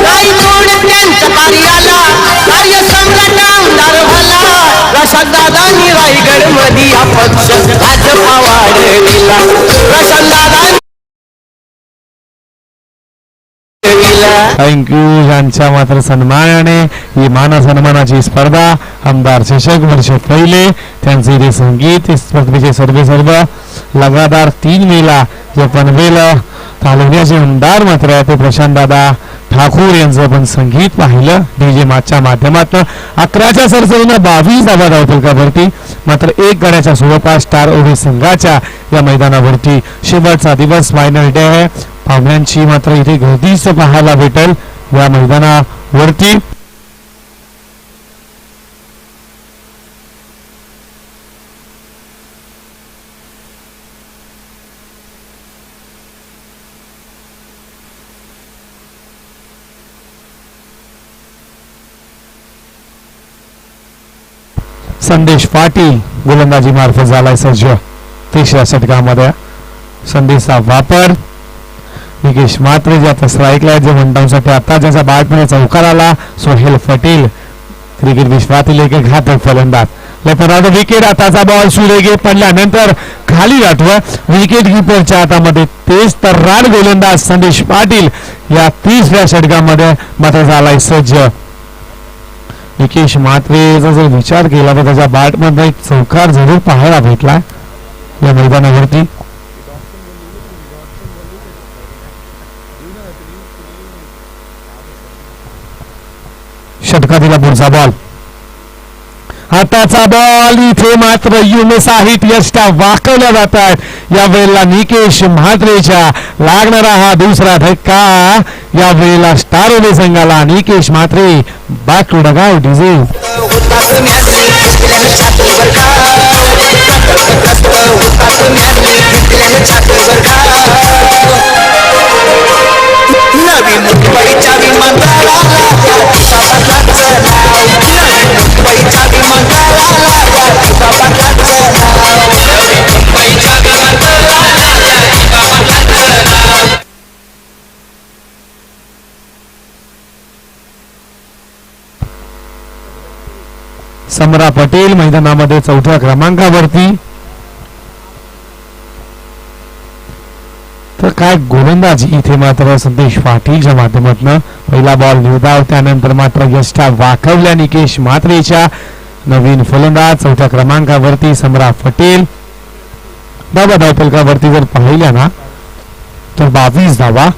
नाही सोड त्यांच्या कार्याला कार्य सम्राटांगार भला प्रशांतदादांनी रायगड मध्ये अपक्ष भाजपा वाढविला प्रशांतदादांनी थँक्यू. यांच्या मात्र सन्मानाने ही मान सन्मानाची स्पर्धा आमदार चषक वर्ष पहिले त्यांचे जे संगीत स्पर्धेचे सर्व लगातार 3 मेला जे पनवेल तालुक्याचे आमदार मात्र ते प्रशांत दादा ठाकूर यांचं पण संगीत पाहिलं डीजे माच्या माध्यमातून. 11च्या सरसरीनं 22 धावा धावपलकावरती मात्र 1 गड्याच्या स्वरूपात स्टार ओव्ही संघाच्या या मैदानावरती शेवटचा दिवस फायनल डे आहे. पाहुण्यांची मात्र इथे गर्दीच पाहायला भेटेल या मैदानावरती. संदेश पाटील गोलंदाजी मार्फत झालाय सज्ज 300 षटकामध्ये. संदेशचा वापर निकेश मात्रे जे आता स्ट्राईकला जे साठी आता ज्याचा बॅटमध्ये चौकार आला सोहेल पटेल क्रिकेट विश्वातील एक घातक फलंदाज. लेफ्ट विकेट आताचा बॉल सुरेगे पडल्यानंतर खाली गाठवा विकेट किपरच्या हातामध्ये तेच तर रान गोलंदाज संदेश पाटील या 30व्या षटकामध्ये मात्र झालाय सज्ज. निकेश मात्रेचा जर विचार केला तर त्याच्या बॅटमध्ये एक चौकार जरूर पाहायला भेटला या मैदानावरती. षटकातील पुढचा बॉल हाताचा बॉल इथे मात्र युनुसा हिट यष्टा वाकवल्या जातात या वेळेला निकेश म्हात्रेच्या लागणारा हा दुसरा धक्का या वेळेला स्टार ओले संघाला. Nikesh Mhatre back to dugout DJ. नवी मुंबईच्या विमानतळाला मुंबईच्या समरा पटेल मैदानामध्ये 4थ्या क्रमांकावरती. तर काय गोलंदाजी इथे मात्र संदेश पाटीलच्या माध्यमातून पहिला बॉल निर्धाव त्यानंतर मात्र यष्टा वाकवल्या निकेश म्हात्रेच्या. नवीन फलंदाज 4थ्या क्रमांकावरती समरा पटेल. धावा धावपलकावरती जर पाहिल्या ना तर 22 धावा.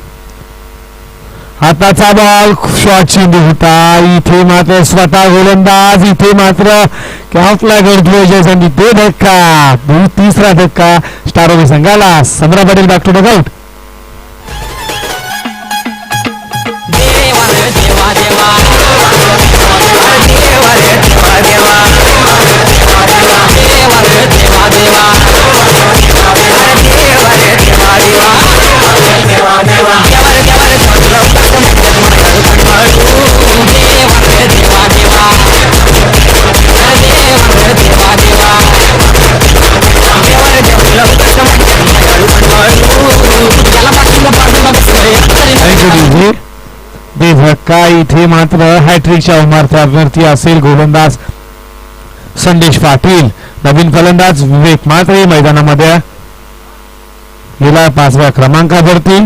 हाताचा बॉल शॉर्ट चेंडू होता इथे मात्र स्वतः गोलंदाज इथे मात्र कॅपला घडतोय ते धक्का 3रा धक्का स्टार ओव्ही संघाला. समरा पटेल बॅक टू डगआउट. धक्का इथे मात्र हॅट्रिकच्या उमारत्यावरती असेल गोलंदाज संदेश पाटील. नवीन फलंदाज विवेक मात्रे मैदानामध्ये गेला 5व्या क्रमांकावरती.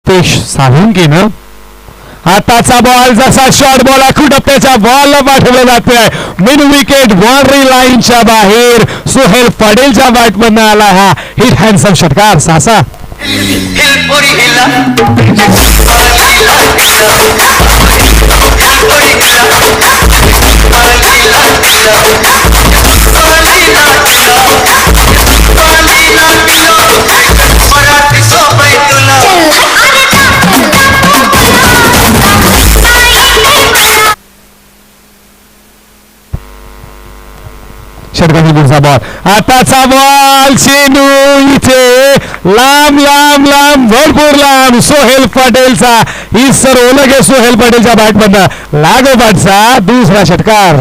रुपेश साळुंकेनं आताचा बॉल जसा शॉर्ट बॉल आखूटप्प्याच्या बॉलला पाठवला जातोय मिड विकेट बाउंड्री लाईनच्या बाहेर सोहेल पटेलच्या बॅटमधनं आला हा हिट हँडसम षटकार सासा षटकांनी पुढचा बॉल आताचा बॉल चेंडू इथे लांब लांब लांब भरपूर लांब सोहेल पटेलचा ही सर्व लगे सोहेल पटेलच्या बॅटमधनं लागोपाठचा दुसरा षटकार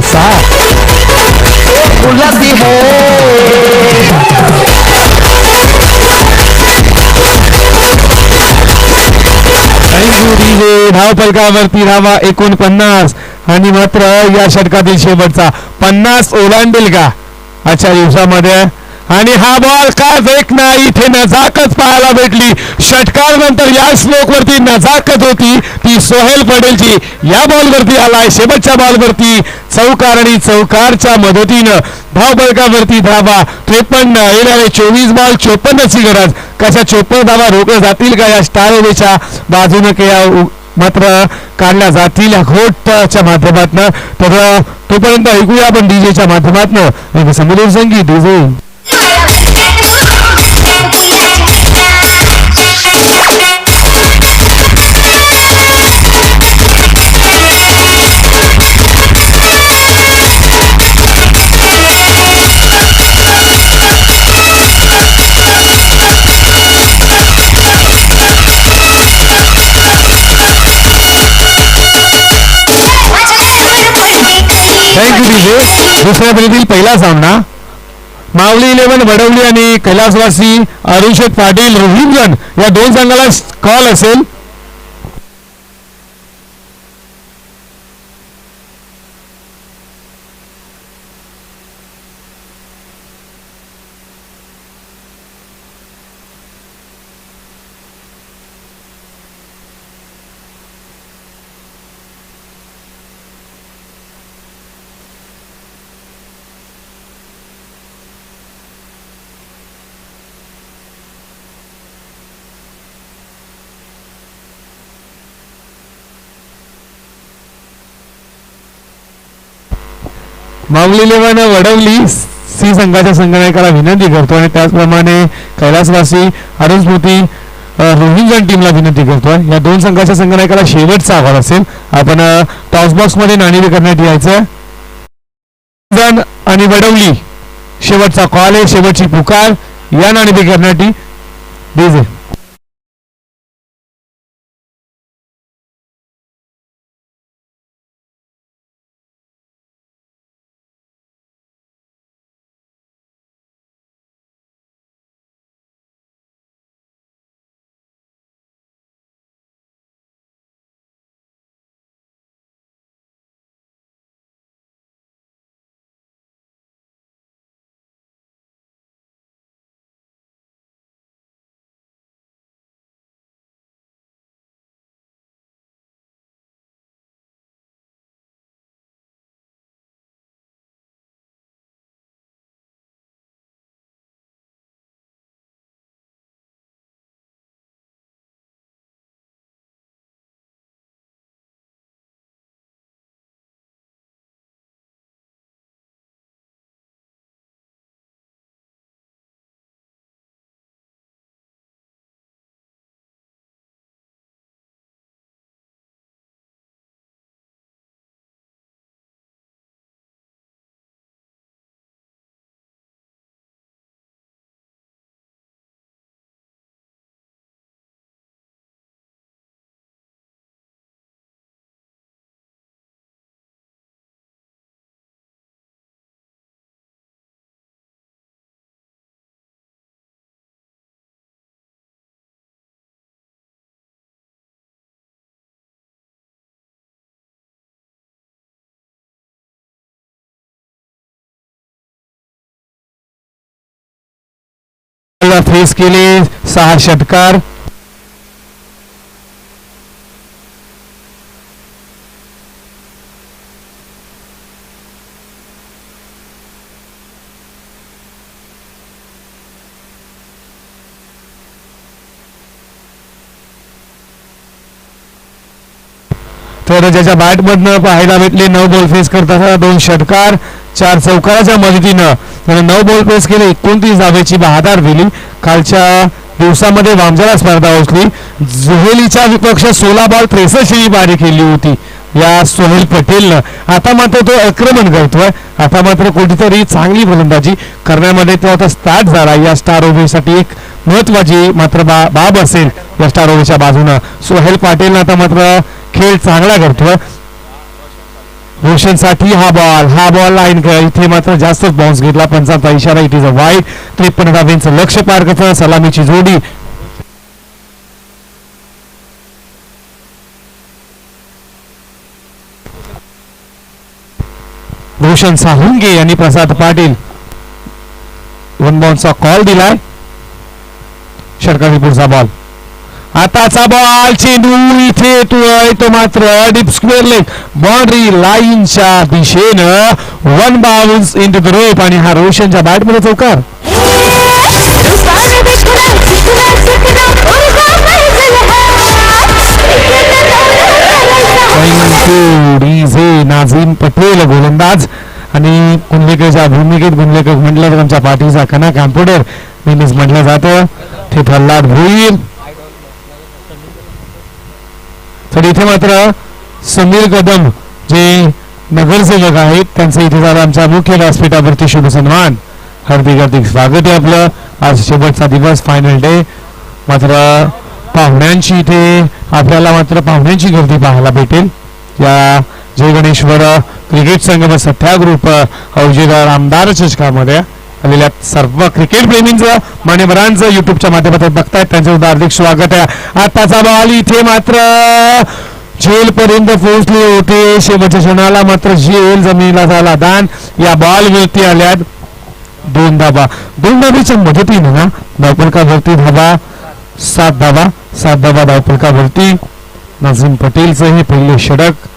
उलटी है धावफलकावरती धावा 49 आणि मात्र या षटकातील शेवटचा 50 ओलांडेल का आजच्या दिवसामध्ये आणि हा बॉल का एक नाही इथे नजाकत पाहायला भेटली षटकार नंतर या स्ट्रोक वरती नजाकत होती ती सोहेल पटेलची या बॉल वरती आलाय शेवटच्या बॉल वरती चौकार आणि चौकारच्या मदतीनं धावफलकावरती धावा 53 येणारे 24 बॉल 54ची गरज कशा 54 धावा रोखल्या जातील का या स्टार ओव्हरच्या बाजूने की मात्र काढल्या जातील या घोटच्या माध्यमातून तर तोपर्यंत ऐकूया आपण डीजेच्या माध्यमातून समुद्र संगीत डीजे थँक्यू डीजे दुसऱ्या फेरीतील पहिला सामना मावली 11 वडवली आणि कैलासवासी अरुषद पाटील रोहिंजन या दोन संघाला कॉल असेल माऊली 11 वडवली सी संघाच्या संघनायकाला विनंती करतो आणि त्याचप्रमाणे कैलासवासी अरुण स्मृती रोहिंजन टीमला विनंती करतोय या दोन संघाच्या संघनायकाला शेवटचा आव्हान असेल आपण टॉस बॉक्स मध्ये नाणेफेक करण्यात यायचं आणि वडवली शेवटचा कॉल आहे शेवटची पुकार या नाणेफेक करण्यासाठी डीजे फेस केले 6 षटकार तर ज्याच्या बॅट मधनं पाहायला भेटले 9 बॉल फेस करताना 2 षटकार 4 चौकाराच्या मदतीनं त्याने 9 बॉल फेस केले 29 धावेची 72 दिली. कालच्या दिवसामध्ये वामजाला स्पर्धा असली. जोहेलीच्या विपक्ष 16 बॉल 63 ही बारी केली होती या सोहेल पटेलनं. आता मात्र तो आक्रमण करतोय. आता मात्र कुठेतरी चांगली फलंदाजी करण्यामध्ये तो आता स्टार्ट झाला. या स्टार ओव्हरसाठी एक महत्वाची मात्र बाब असेल या स्टार ओव्हरच्या बाजूनं. सोहेल पाटील आता मात्र खेळ चांगला करतोय. रोशनसाठी हा बॉल लाईन इथे मात्र जास्त बाउन्स घेतला. 55 इशारा इट इज अ वाईड. 53 धावेंचं लक्ष पार करतं. सलामीची जोडी रोशन साहुंगे आणि प्रसाद पाटील 1 बॉलचा कॉल दिलाय. षटकारी पुढचा बॉल. आताचा बॉल चेंडू इथे येतोय तो मात्र डीप स्क्वेअर लेग बाउंड्री लाईनच्या दिशेनं 1 बाउन्स इंटू द रोप आणि हा रोशनच्या बॅटमध्ये चौकार. नाझीम पटेल गोलंदाज आणि कुंडलेकरच्या भूमिकेत कुंडलेकर म्हटलं तर आमच्या पाठीचा कना कॅम्प्युटर नेहमीच म्हटलं जातं. ते प्रल्हाद भोईर. तर इथे मात्र समीर कदम जे नगरसेवक आहेत त्यांचं इथे झालं आमच्या मुख्य व्यासपीठावरती शुभ सन्मान. हार्दिक हार्दिक स्वागत आहे आपलं. आज शेवटचा दिवस फायनल डे. मात्र पाहुण्यांची इथे आपल्याला मात्र पाहुण्यांची गर्दी पाहायला भेटेल. या जय गणेश्वर क्रिकेट संघ सत्याग्रुप औजेगाव आमदार चषकामध्ये आलेल्या सर्व क्रिकेट प्रेमींचं मान्यवरांचं युट्यूबच्या माध्यमातून बघतायत त्यांचं हार्दिक स्वागत आहे. आताचा बॉल इथे मात्र झेल पर्यंत पोहोचले होते. शेवटच्या क्षणाला मात्र झेल जमिनीला झाला दान. या बॉल वरती आल्यात 2 धाबा. 2 धाबीच्या मदतीने ना धावफलकावरती धाबा 7 धाबा धावफलकावरती. नाझीम पटेलचं हे पहिले षटक.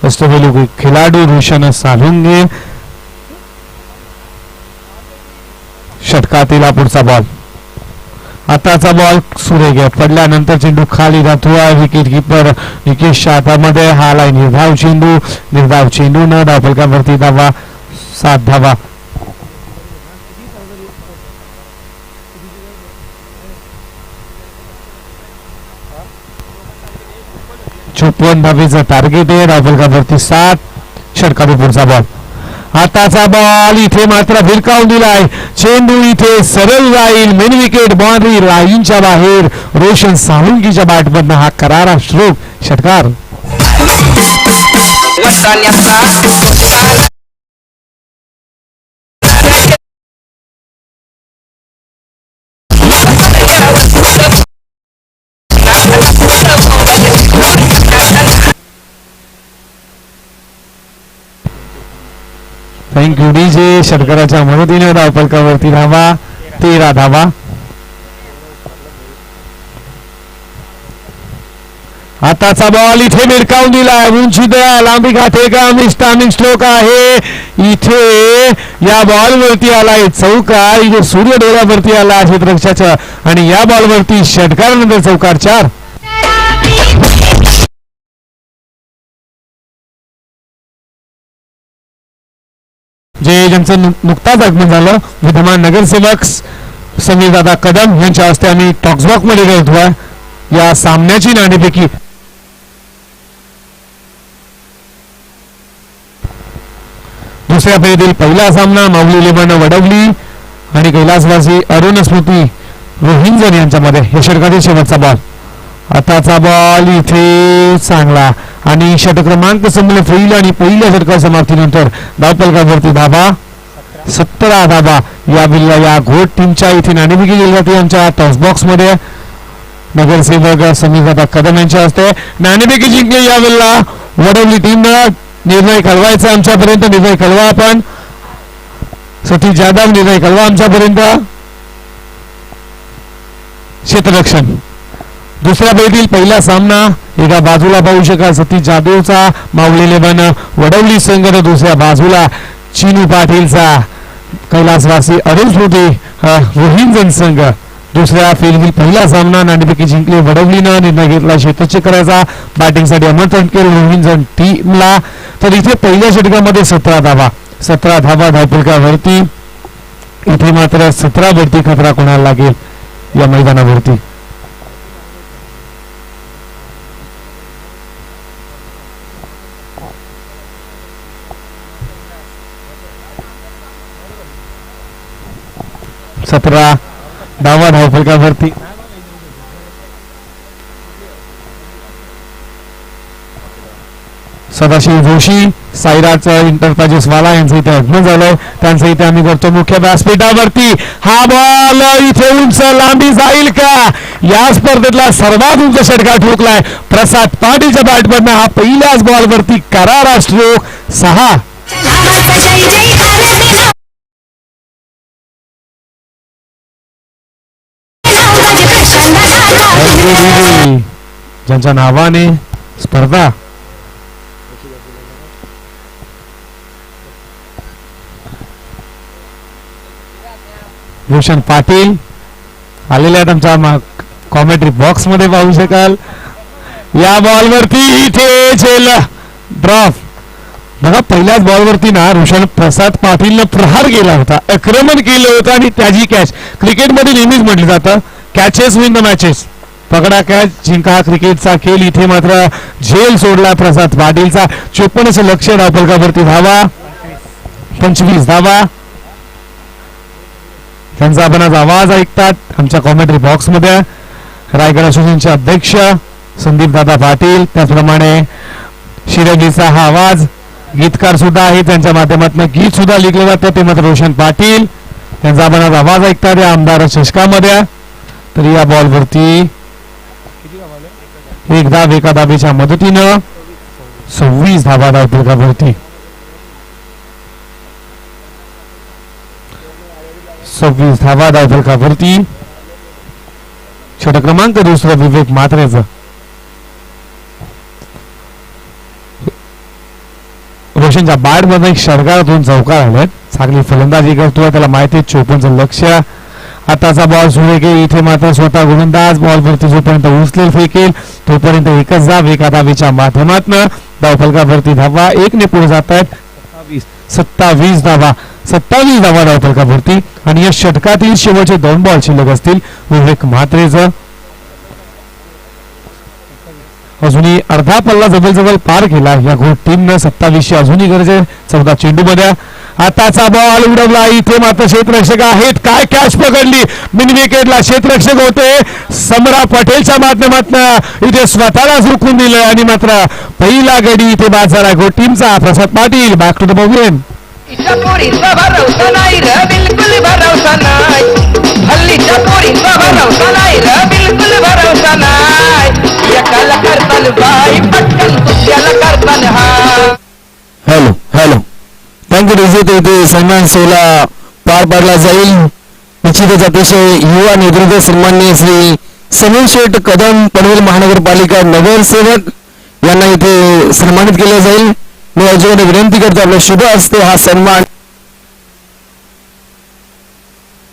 अष्टपैलू खेळाडू रोशन सालुंगे. षटकातील पुढचा बॉल. आताचा बॉल सुरेख पडल्यानंतर चेंडू खाली जातोय. विकेट किपर निकेश हातामध्ये हा लाय निर्धाव चेंडू न धावफलकावरती धावा 7 धावा. चोपन्न धावेचं टार्गेट आहे. धावफलकावरती 7. षटकातील पुढचा बॉल. आताचा बॉल इथे मात्र भिरकावून दिलाय. चेंडू इथे सरळ जाईल. मेन विकेट बाउंड्री लाईनच्या बाहेर. रोशन सालुंगीच्या बॅटमधनं हा करारा स्ट्रोक. षटकार. Thank you DJ. षटकाराच्या मदतीने धावफलकावरती धावा 13 धावा. आताचा बॉल इथे भिरकावून दिलाय. उंची द्या लांबी गाठे का मिस्टामिंग स्ट्रोक आहे. इथे या बॉल वरती आलाय चौकार. इथे सूर्य डोळ्यावरती आला क्षेत्ररक्षकाच्या आणि या बॉल वरती षटकारानंतर चौकार 4. जे ज्यांचं नुकताच आगमन झालं विद्यमान नगरसेवक समीरदादा कदम यांच्या हस्ते आम्ही टॉक्सबॉक्स मध्ये करतोय. या सामन्याची नाणेफेकी दुसऱ्या फेरीतील पहिला सामना माऊली इलेव्हन वडवली आणि कैलासवासी अरुण स्मृती रोहिंजन यांच्यामध्ये. हे षटकातील शेवटचा बॉल. आताचा बॉल इथे चांगला आणि षटक क्रमांक संपलं होईल आणि पहिल्या षटका समाप्तीनंतर धावफलकावरती धाबा 17 धाबा. या बिल्ला या घोट टीमच्या इथे नाणेफेकी केली जाते आमच्या टॉसबॉक्स मध्ये. नगरसेवक समीरदादा कदम यांच्या हस्ते नाणेफेकी जिंकली या बिल्ला वडवली टीमनं. निर्णय कळवायचा आमच्यापर्यंत. निर्णय कळवा आपण. सतीश जाधव निर्णय कळवा आमच्यापर्यंत. क्षेत्ररक्षण दुसऱ्या फेरीतील पहिला सामना एका बाजूला पाहू शकाल सतीश जाधवचा माऊली इलेव्हन वडवली संघ. दुसऱ्या बाजूला चिनू पाटीलचा कैलासवासी अरुण स्मृती रोहिंजन संघ. दुसऱ्या फेरीतील पहिला सामना नाणेफेकी जिंकली वडवलीनं. निर्णय घेतला शेतचे करायचा. बॅटिंगसाठी अमर तटकेर रोहिंजन टीमला. तर इथे पहिल्या षटकामध्ये 17 धावा 17 धावा धावफलकावरती. इथे मात्र 17 वरती खतरा कोणाला लागेल या मैदानावरती. डावा धावफलकावरती सदाशिव जोशी, साईराज इंटरप्राइजेसवाला यांचं इथे आगमन झालंय. त्यांचं इथे आम्ही करतो मुख्य व्यासपीठावरती. हा बॉल इथे उंच लांबी जाईल का? या स्पर्धेतला सर्वात उंच षटकार ठोकलाय प्रसाद पाटीलच्या बॅटमधनं. हा पहिल्याच बॉलवरती करारा स्ट्रोक 6. नावाचा जय जयकार मी नाव माझे प्रचंड दादा. ज्यांच्या नावाने स्पर्धा भूषण पाटील आलेले आहेत आमच्या कॉमेंट्री बॉक्स मध्ये पाहू शकाल. या बॉलवरती इथे झेल ड्रॉप बघा. पहिल्याच बॉलवरती ना रोशन प्रसाद पाटीलनं प्रहार केला होता, आक्रमण केलं होतं आणि त्याची कॅच. क्रिकेटमध्ये नेहमीच म्हटलं जातं कॅचेस विन द मॅचेस. पकडा कॅच जिंका क्रिकेटचा खेळ. इथे मात्र झेल सोडला प्रसाद पाटीलचा. 54 लक्ष धावफलकावरती धावा 25 धावा. त्यांचा आपण आज आवाज ऐकतात आमच्या कॉमेंट्री बॉक्स मध्ये. रायगड असोसिएशनचे अध्यक्ष संदीप दादा पाटील, त्याचप्रमाणे शिरगीचा हा आवाज गीतकार सुद्धा आहे, त्यांच्या माध्यमातून गीत सुद्धा लिहिलं जातं ते मात्र रोशन पाटील. त्यांचा आपण आज आवाज ऐकतात या आमदार चषकामध्ये. तर या बॉलवरती एक धाव एका धावेच्या मदतीनं 26 धावा धावफलकावरती. 26 धावा धावफलकावरती. षटक क्रमांक दुसरा विवेक म्हात्रेचं. रोशनच्या बॅट मध्ये एक षटकार 2 चौकार आलेत. चांगली फलंदाजी करतोय, त्याला माहिती 54 लक्ष. आताचा बॉल सुरेखे. इथे मात्र स्वतः गोलंदाज बॉलवरती जोपर्यंत उचलेल फेकेल तोपर्यंत एकच धाव एका धावेच्या माध्यमातून. धावफलकावरती धावा 1 ने पुढे जात आहेत. 27 धावा 27 धावा धावफलकावरती. आणि या षटकातील शेवटचे 2 बॉल शिल्लक असतील विवेक म्हात्रेचं. अजूनही अर्धा पल्ला जवळ पार केला या टीमनं. 27 अजूनही गरजे 14 चेंडूमध्ये. आताचा बॉल उडवला. इथे मात्र क्षेत्ररक्षक आहेत. काय कॅच पकडली मिन विकेटला. क्षेत्ररक्षक होते समरा पटेलच्या माध्यमातून इथे स्वतःला झुकून दिलं आणि मात्र पहिला गडी इथे बाद झाला टीमचा. Prasad Patil back to the pavilion. पोरींचा भरवसा नाही र बिलकुल भरवसा नाही. हल्लीच्या पोरींचा भरवसा नाही र बिलकुल भरवसा नाही. एकाला करताल बाई पटकन दुसऱ्याला करताल हा. Hello hello thank you Rijit. इथे सन्मान सोहळा पार पाडला जाईल. निश्चितच अतिशय युवा नेतृत्व सन्माननीय श्री समीर शेठ कदम पनवेल महानगरपालिका नगरसेवक यांना इथे सन्मानित केलं जाईल. मी याच्याकडे विनंती करतो आपल्या शुभ हस्ते हा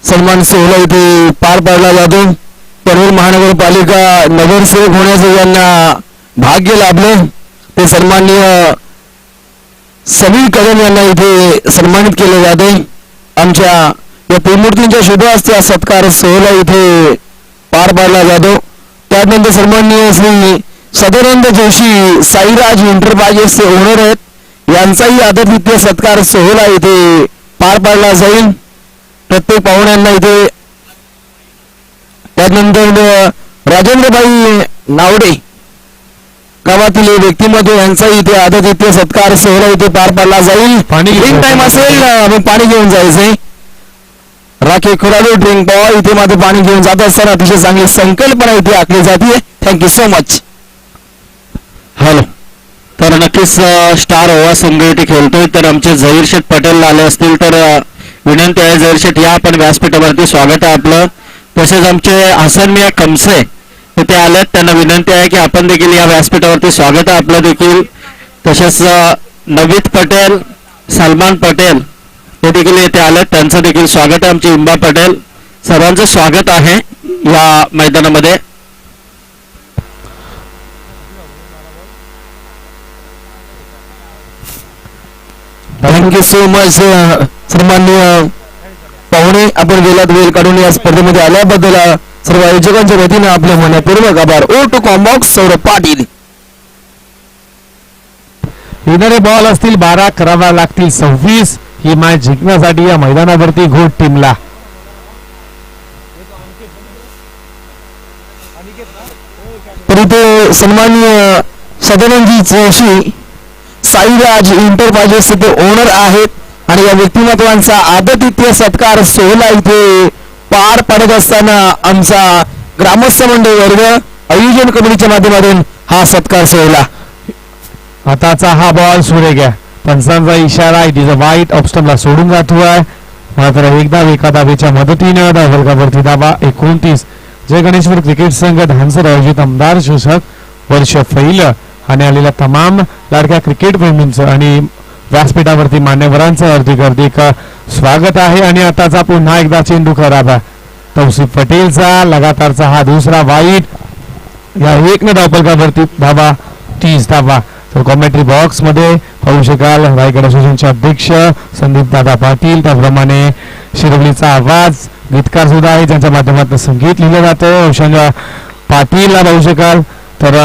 सन्मान सोहळा इथे पार पाडला जातो. पनवेल महानगरपालिका नगरसेवक होण्याचं यांना भाग्य लाभलं ते सन्माननीय समीर कदम यांना इथे सन्मानित केले जाते. आमच्या या त्रिमूर्तींच्या शुभ हस्ते हा सत्कार सोहळा इथे पार पाडला जातो. त्यानंतर सन्माननीय श्री सदानंद जोशी साईराज इंटरप्राइजेसचे ओनर आहेत यांचाही आदरातिथ्य सत्कार सोहळा इथे पार पाडला जाईल प्रत्येक पाहुण्यांना इथे. त्यानंतर राजेंद्रभाई नावडे गावातील व्यक्तिमत्व यांचा इथे आदरातिथ्य सत्कार सोहळा इथे पार पाडला जाईल. पाणी ड्रिंक टाइम असेल मग पाणी घेऊन जायचंय. राखे खुराडू ड्रिंक बॉय इथे मात्र पाणी घेऊन जात असताना अतिशय चांगली संकल्पना इथे आखली जाते. Thank you so much. हॅलो. तर नक्कीच स्टार ओवा संघ इथे खेळतोय. तर आमचे झहीर शेठ पटेल आले असतील तर विनंती आहे झहीर शेठ या आपण व्यासपीठावरती स्वागत आहे आपलं. तसेच आमचे हसन मिया कमसे इथे आलेत. त्यांना विनंती आहे की आपण देखील या व्यासपीठावरती स्वागत आहे आपलं देखील. तसेच नवीद पटेल सलमान पटेल हे देखील येथे आलेत. त्यांचं देखील स्वागत आहे. आमचे इंबा पटेल सर्वांचं स्वागत आहे या मैदानामध्ये. थँक्यू सो मच सन्माननीय पाहुणे, आपण गेल्यात वेळ काढून या स्पर्धेमध्ये आल्याबद्दल सर्व आयोजकांच्या वतीने आपले मनपूर्वक आभार. ओ टू कॉम्बॉक्स सौरभ पाटील. येणारे बॉल असतील 12, करावा लागतील 26. ही मॅच जिंकण्यासाठी या मैदानावरती घोट टीमला. तरी ते सन्माननीय सदानंदजी जोशी साईराज इंटरप्राइजेसचे ते ओनर आहेत आणि या व्यक्तिमत्वांचा आदरातिथ्य सत्कार सोहळा इथे पार पडत असताना आमचा ग्रामस्थ मंडळ वर्ग आयोजन कमिटीच्या माध्यमातून हा सत्कार सोहळा. आताचा हा बॉल सुरे घ्या. पंचांचा इशारा, इट इज अ वाईट. ऑफस्टंपला सोडून जातोय. मात्र एकदा एका धावेच्या मदतीनं धावफलकावरती धावा 29. जय गणेश्वर क्रिकेट संघ धानसर आयोजित आमदार शीर्षक वर्ष पहिलं आणि आलेल्या तमाम लाडक्या क्रिकेट प्रेमींचं आणि व्यासपीठावरती मान्यवरांचं हार्दिक स्वागत आहे. आणि आताचा पुन्हा एकदा चेंडू खराब. तौसिफ पटेलचा लगातारचा हा दुसरा वाईट. या 1 धावफलकावरती धावा 30 धावा. तर कॉमेंट्री बॉक्स मध्ये पाहू शकाल रायगड असोसिएशनचे अध्यक्ष संदीप दादा पाटील, त्याप्रमाणे शिरवलीचा आवाज गीतकार सुद्धा आहे ज्यांच्या माध्यमातून संगीत लिहिलं जातं. औषंगा पाटीलला पाहू शकाल. तर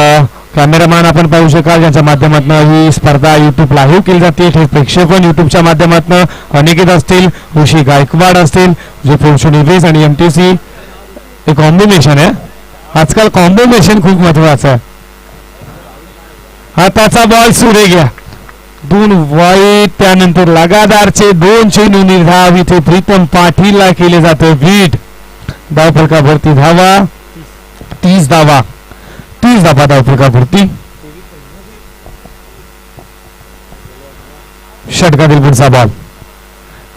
कॅमेरामॅन आपण पाहू शकाल ज्यांच्या माध्यमातून ही स्पर्धा युट्यूब लाईव्ह केली जाते. थेट प्रेक्षेपण युट्यूबच्या माध्यमातून अनेकेत असतील. ऋषी गायकवाड असतील, जे फॉर्च्युन आणि एमटीसी हे कॉम्बिनेशन आहे. आजकाल कॉम्बिनेशन खूप महत्वाचं आहे. आताचा बॉल सुरे घ्या. 2 वाईट. त्यानंतर लगातारचे 2 चेंडू निर्धाव. इथे प्रीतम पाटीलला केले जाते बीट. धावफलकावरती धावा 30 धावा. 30 धावा धावफलकावरती. षटकातील पुढचा बॉल.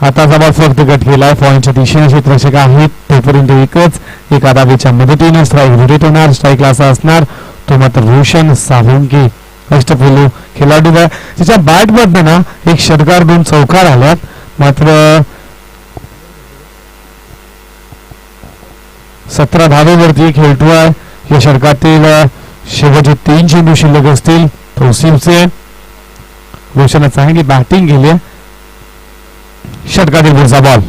आताचा बॉल फक्त गट केलाय. पॉईंटच्या दिशेने क्षेत्ररक्षक आहेत. तोपर्यंत एकच. एका धावेच्या मदतीने स्ट्राईक रोटेट होणार. स्ट्राईकला असा असणार तो मात्र रोशन सावंगी अष्टपैलू खेळाडू आहे. त्याच्या बॅट मधनं ना एक षटकार 2 चौकार आल्यात. मात्र 17 धावेवरती खेळतोय. या षटकातील शेवटचे 3 चेंडू शिल्लक असतील. तौसिफचे रोशनने चांगली बॅटिंग केली. षटकातील पुढचा बॉल.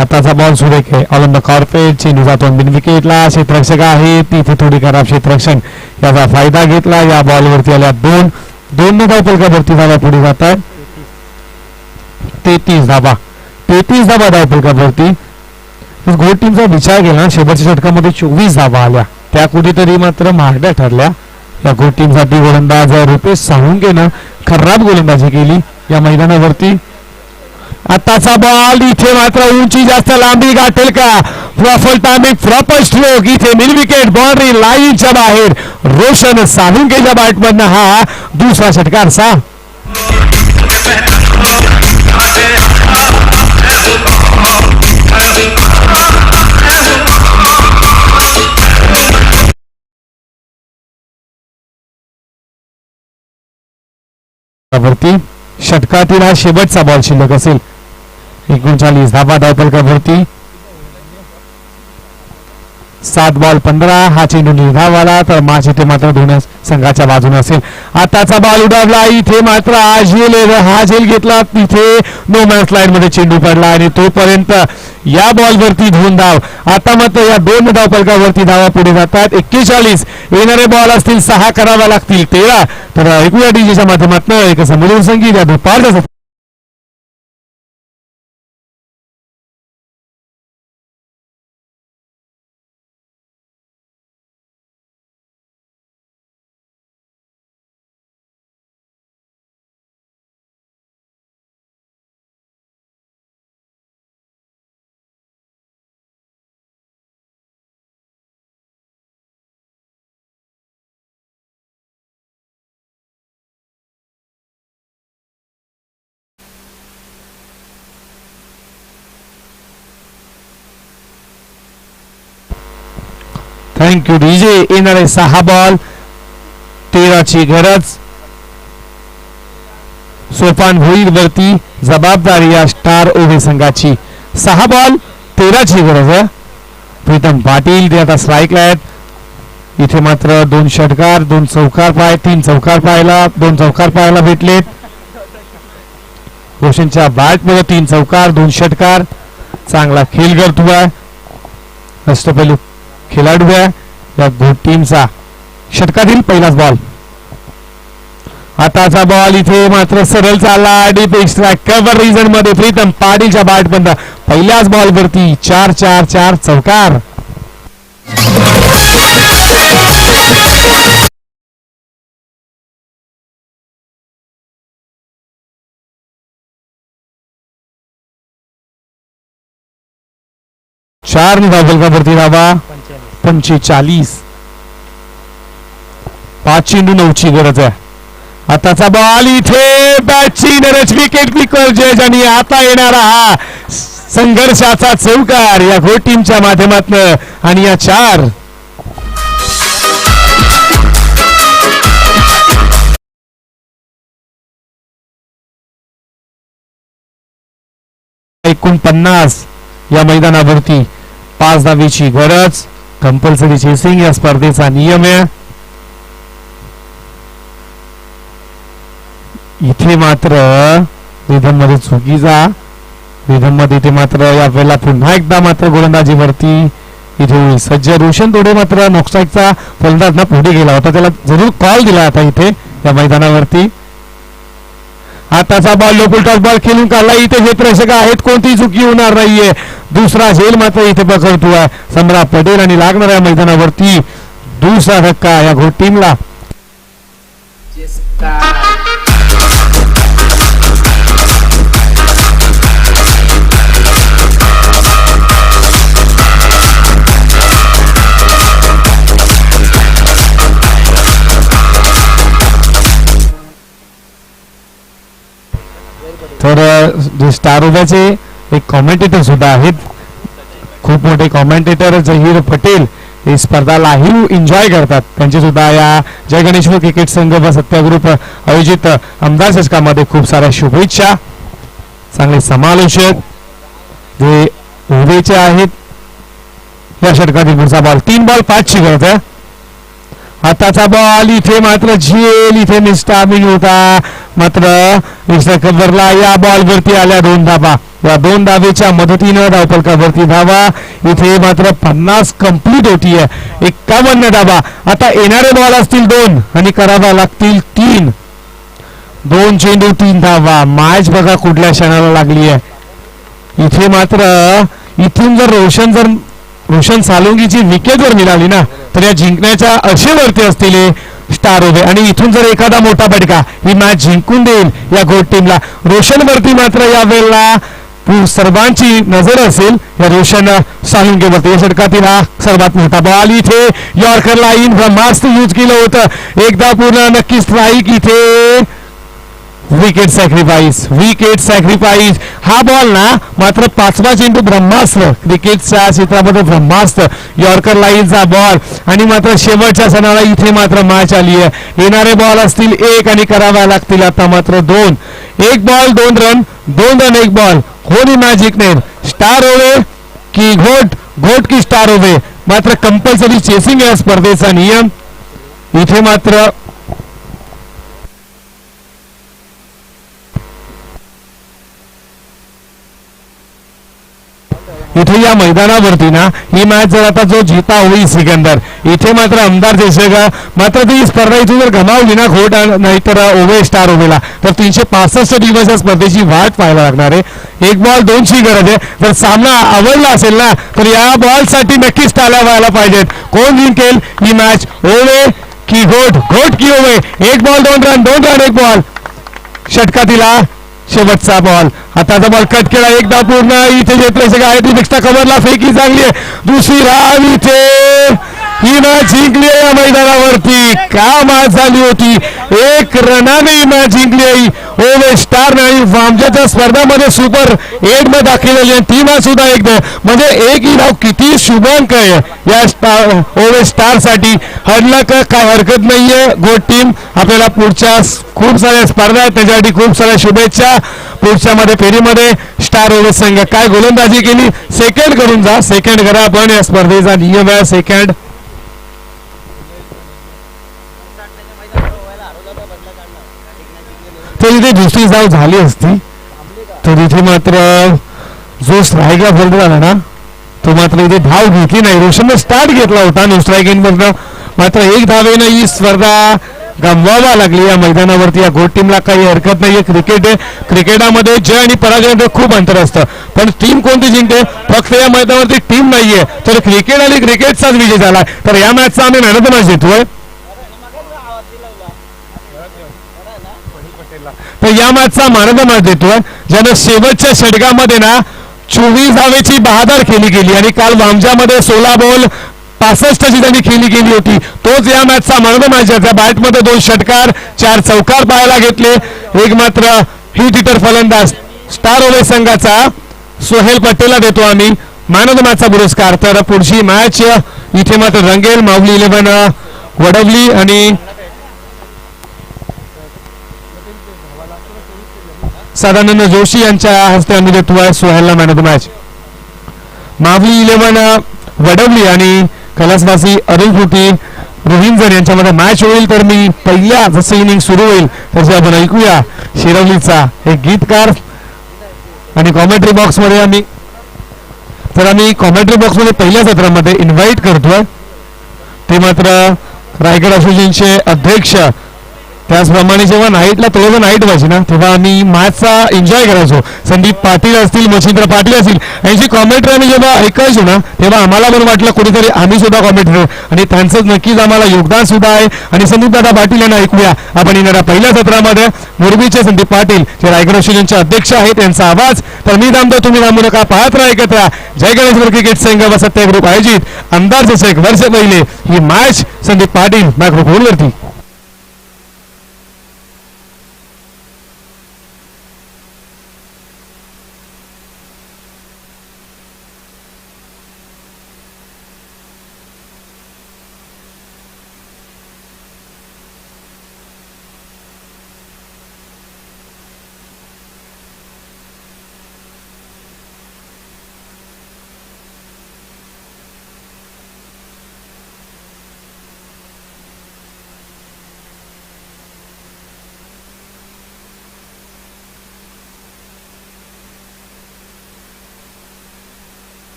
आताचा बॉल सुरेख आहे. All on the कॉर्पेट. चेंडू जातो बिन विकेटला. क्षेत्ररक्षक आहे तिथे थोडी खराब क्षेत्ररक्षण याचा फायदा घेतला. या बॉलवरती आल्या 2 धावफलकावरती धावा पुढे जात आहेत. 33 धावा. 33 धावा धावफलकावरती. घोट टीमचा विचार केला शेवटच्या षटकामध्ये 24 धावा आल्या. त्या कुठेतरी मात्र महागड्या ठरल्या. या घोट टीमसाठी गोलंदाज रुपेश साळुंकेनं खराब गोलंदाजी केली या मैदानावरती. आताचा बॉल इथे मात्र उंची जास्त लांबी गाठेल का? Proper timing, proper stroke. इथे मिड विकेट बाउंड्री लाईनच्या बाहेर. रोशन साळुंकेच्या बॅटमधनं हा दुसरा षटकार. वरती षटकातील हा शेवटचा बॉल शिल्लक असेल. 39 धावा धावफलकावरती. 7 बॉल 15. हा चेंडू निर्धावाला तर मॅच इथे मात्र दोन्ही संघाच्या बाजूने असेल. आताचा बॉल उडावला. इथे मात्र हा झेल घेतला. तिथे नो मॅच लाईन मध्ये चेंडू पडला आणि तोपर्यंत या बॉलवरती 2 धाव. आता मात्र या 2 धावफलकावरती धावा पुढे जातात. 41. येणारे बॉल असतील 6, करावा लागतील 13. तर ऐकूया डीजेच्या माध्यमातून एक समोरील संगीत या दुपारच्या. Thank you DJ. येणारे 6 बॉल 13ची गरज. सोपान होईल वरती. जबाबदारी या स्टार ओव्हे संघाची. 6 बॉल 13ची गरज आहे. प्रीतम पाटील ते आता स्ट्राईकला आहेत. इथे मात्र 2 षटकार 2 चौकार 3 चौकार 2 चौकार पाहायला भेटलेत. रोशनच्या बॅट मध्ये 3 चौकार 2 षटकार. चांगला खेळ करतोय अष्टपैलू खेळाडू आहे या घोट टीमचा. षटकातील पहिलाच बॉल. आताचा बॉल इथे मात्र सरळ चालला डीप एक्स्ट्रा कव्हर रिजन मध्ये. प्रीतम पाटीलच्या बॅट बंद पहिल्याच बॉल वरती 4 चौकार. चार धावलकावरती धावा 45. 5 चेंडू 9ची गरज आहे. आताचा बॉल इथे बॅटची नरच विकेट क्लिकर आणि आता येणारा हा संघर्षाचा चौकार या घोट टीमच्या माध्यमातून आणि या 4 49 या मैदानावरती 5 धावेची गरज. कंपल्सरी चेसिंग या स्पर्धेचा नियम आहे. इथे मात्र रिधम मध्ये चुकीचा रिधम मध्ये इथे मात्र या वेळेला पुन्हा एकदा मात्र गोलंदाजीवरती इथे सज्ज. रोशन थोडे मात्र नॉकस्ट्राईकचा फलंदाज ना पुढे गेला होता त्याला जरूर कॉल दिला आता इथे या मैदानावरती. आताचा बॉल लोकल टॉस बॉल खेळून काढला. इथे जे प्रेक्षक आहेत कोणती चुकी होणार नाहीये. दुसरा झेल मात्र इथे पकडतोय सम्राट पटेल आणि लागणार या मैदानावरती दुसरा धक्का या घोट टीमला. तर जे स्टार उभ्याचे एक कॉमेंटेटर सुद्धा आहेत. खूप मोठे कॉमेंटेटर जहीर पटेल ही स्पर्धा लाईव्ह एन्जॉय करतात. त्यांचे सुद्धा या जय गणेश्वर क्रिकेट संघ व सत्याग्रुप आयोजित आमदार चषकामध्ये खूप साऱ्या शुभेच्छा. चांगले समालोचक जे उभेचे आहेत. या षटकातील पुढचा बॉल 3 बॉल 5ची गरज आहे. आताचा बॉल इथे मात्र झेल इथे मिस्टामिंग होता मात्र कव्हरला. या बॉल वरती आल्या 2 धावा. या 2 धावेच्या मदतीनं धावफलकावरती धावा. इथे मात्र 50 कंप्लीट होतीये. 51 धावा. आता येणारे बॉल असतील 2 आणि करावा लागतील 3. 2 चेंडू 3 धावा. मॅच बघा कुठल्या क्षणाला लागली आहे. इथे मात्र इथून जर रोशन सालुंगीची विकेट जर मिळाली ना तर या जिंकण्याच्या आशेवरती असतील स्टार उभे आणि इथून जर एखादा मोठा फटका ही मॅच जिंकून देईल या घोट टीमला. रोशनवरती मात्र या वेळेला सर्वांची नजर असेल या रोशन सालुंगेवरती. या षटकातील हा सर्वात मोठा बॉल. इथे यॉर्कर लाईन ब्रह्मास्त्र यूज केलं होतं. एकदा पूर्ण नक्की स्ट्राईक. इथे विकेट सॅक्रिफाईस. हा बॉल ना मात्र 5वा चेंडू ब्रह्मास्त्र क्रिकेटच्या क्षेत्रामध्ये ब्रह्मास्त्र यॉर्कर लाईनचा बॉल आणि मात्र शेवटच्या सणाला इथे मात्र मॅच आली आहे. येणारे बॉल असतील 1 आणि कराव्या लागतील आता मात्र 2. 1 बॉल 2 रन 2 रन 1 बॉल. कोणी मॅच जिंकणार स्टार ओवे की घोट की स्टार ओवे. मात्र कंपल्सरी चेसिंग या स्पर्धेचा नियम. इथे मात्र इथे या मैदानावरती ना ही मॅच जर आता जो जीता होईल सिकंदर इथे मात्र आमदार देशेगा मात्र ती स्पर्धा इथून जर गमावली ना घोट नाहीतर ओवे स्टार ओवेला तर 365 दिवस या स्पर्धेची वाट पाहायला लागणार आहे. 1 बॉल 2ची गरज आहे. जर सामना आवडला असेल ना तर या बॉल साठी नक्कीच टाळ्या व्हायला पाहिजेत. कोण जिंकेल ही मॅच ओवे की घोट की ओवे. 1 बॉल 2 रन 2 रन 1 बॉल. षटकातील शेवटचा बॉल. आताचा बॉल कट केला. एकदा पूर्ण इथे जे प्रेक्षक आहेत नेक्स्टा कव्हरला फेकी चांगली आहे. दुसरी राव इथे ही मॅच जिंकली या मैदानावरती. का मॅच झाली होती. 1 रनाने ही मॅच जिंकली ओवे स्टार आणि आमच्या स्पर्धामध्ये सुपर 8 मध्ये दाखल झाली आणि ती मॅच सुद्धा एकदम म्हणजे एक डाव किती शुभांक आहे या स्टार ओवे स्टार साठी. हरलं का काय हरकत नाहीये. गोड टीम आपल्याला पुढच्या खूप साऱ्या स्पर्धा आहेत त्याच्यासाठी खूप साऱ्या शुभेच्छा. पुढच्या मध्ये फेरीमध्ये स्टार ओवे संघ काय गोलंदाजी केली. सेकंड करून जा. सेकंड करा आपण. या स्पर्धेचा नियम आहे सेकंड. तर इथे दुसरी धाव झाली असती तर इथे मात्र जो स्ट्राईकला फलत झाला ना तो मात्र इथे धाव घेतली नाही. रोशनने स्टार्ट घेतला होता नो स्ट्राईक इन मधनं. मात्र एक धावेनं ही स्पर्धा गमवावा लागली या मैदानावरती. या गोड टीमला काही हरकत नाहीये. क्रिकेट आहे. क्रिकेटामध्ये जय आणि पराजयामध्ये खूप अंतर असतं पण टीम कोणती जिंकते फक्त या मैदानावरती टीम नाहीये तर क्रिकेट आणि क्रिकेटचाच विजय झाला. तर या मॅचचा आम्ही मॅन ऑफ द मॅच देतोय. तर या मॅचचा मॅन ऑफ द मॅच देतोय ज्यानं शेवटच्या षटकामध्ये ना 24 धावेची बहादर खेळी केली आणि काल वामजामध्ये 16 बॉल 65 ची त्यांनी खेळी केली होती. तोच या मॅचचा मॅन ऑफ द मॅच आहे. बॅटमध्ये 2 षटकार 4 चौकार पाहायला घेतले. एक मात्र हिट हिटर फलंदाज स्टार ओवे संघाचा सोहेल पटेलला देतो आम्ही मॅन ऑफ द मॅचचा पुरस्कार. तर पुढची मॅच इथे मात्र रंगेल. माऊली 11 वडवली आणि सदानंद जोशी यांच्या हस्ते आम्ही देतोय सोहेलला man of the match. Mavli 11 Vadavali आणि कैलासवासी अरुण फुटी रोहिंजर यांच्यामध्ये मॅच होईल. तर मी पहिल्या जसं इनिंग सुरू होईल तसे आपण ऐकूया शिरवलीचा एक गीतकार आणि कॉमेंट्री बॉक्स मध्ये आम्ही कॉमेंट्री बॉक्स मध्ये पहिल्या सत्रामध्ये इन्व्हाइट करतोय ते मात्र रायगड असोसिएशनचे अध्यक्ष. त्याचप्रमाणे जेव्हा नाईटला थोडं नाईट व्हायची ना तेव्हा आम्ही मॅचचा एन्जॉय करायचो. संदीप पाटील असतील मच्छिंद्र पाटील असतील यांची कॉमेंट्री आम्ही जेव्हा ऐकायचो ना तेव्हा आम्हाला पण वाटलं कुठेतरी आम्ही सुद्धा कॉमेंट्री आणि त्यांचं नक्कीच आम्हाला योगदान सुद्धा आहे. आणि संदीप दादा पाटील यांना ऐकूया आपण येणाऱ्या पहिल्या सत्रामध्ये. मोरबीचे संदीप पाटील जे रायगड असोसिएशनचे अध्यक्ष आहेत त्यांचा आवाज. तर मी थांबतो तुम्ही थांबू नका. पाहत राहा ऐकत राहा जय गणेश क्रिकेट संघ व सत्य ग्रुप आयोजित आमदार जसे 1 वर्ष पहिले ही मॅच संदीप पाटील मायक्रोफोनवरती.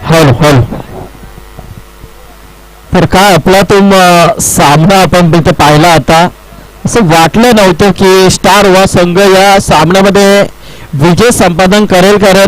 हॉल तर काय आपला तो सामना आपण तिथे पाहिला. आता असं वाटलं नव्हतं की स्टार वा संघ या सामन्यामध्ये विजय संपादन करेल कारण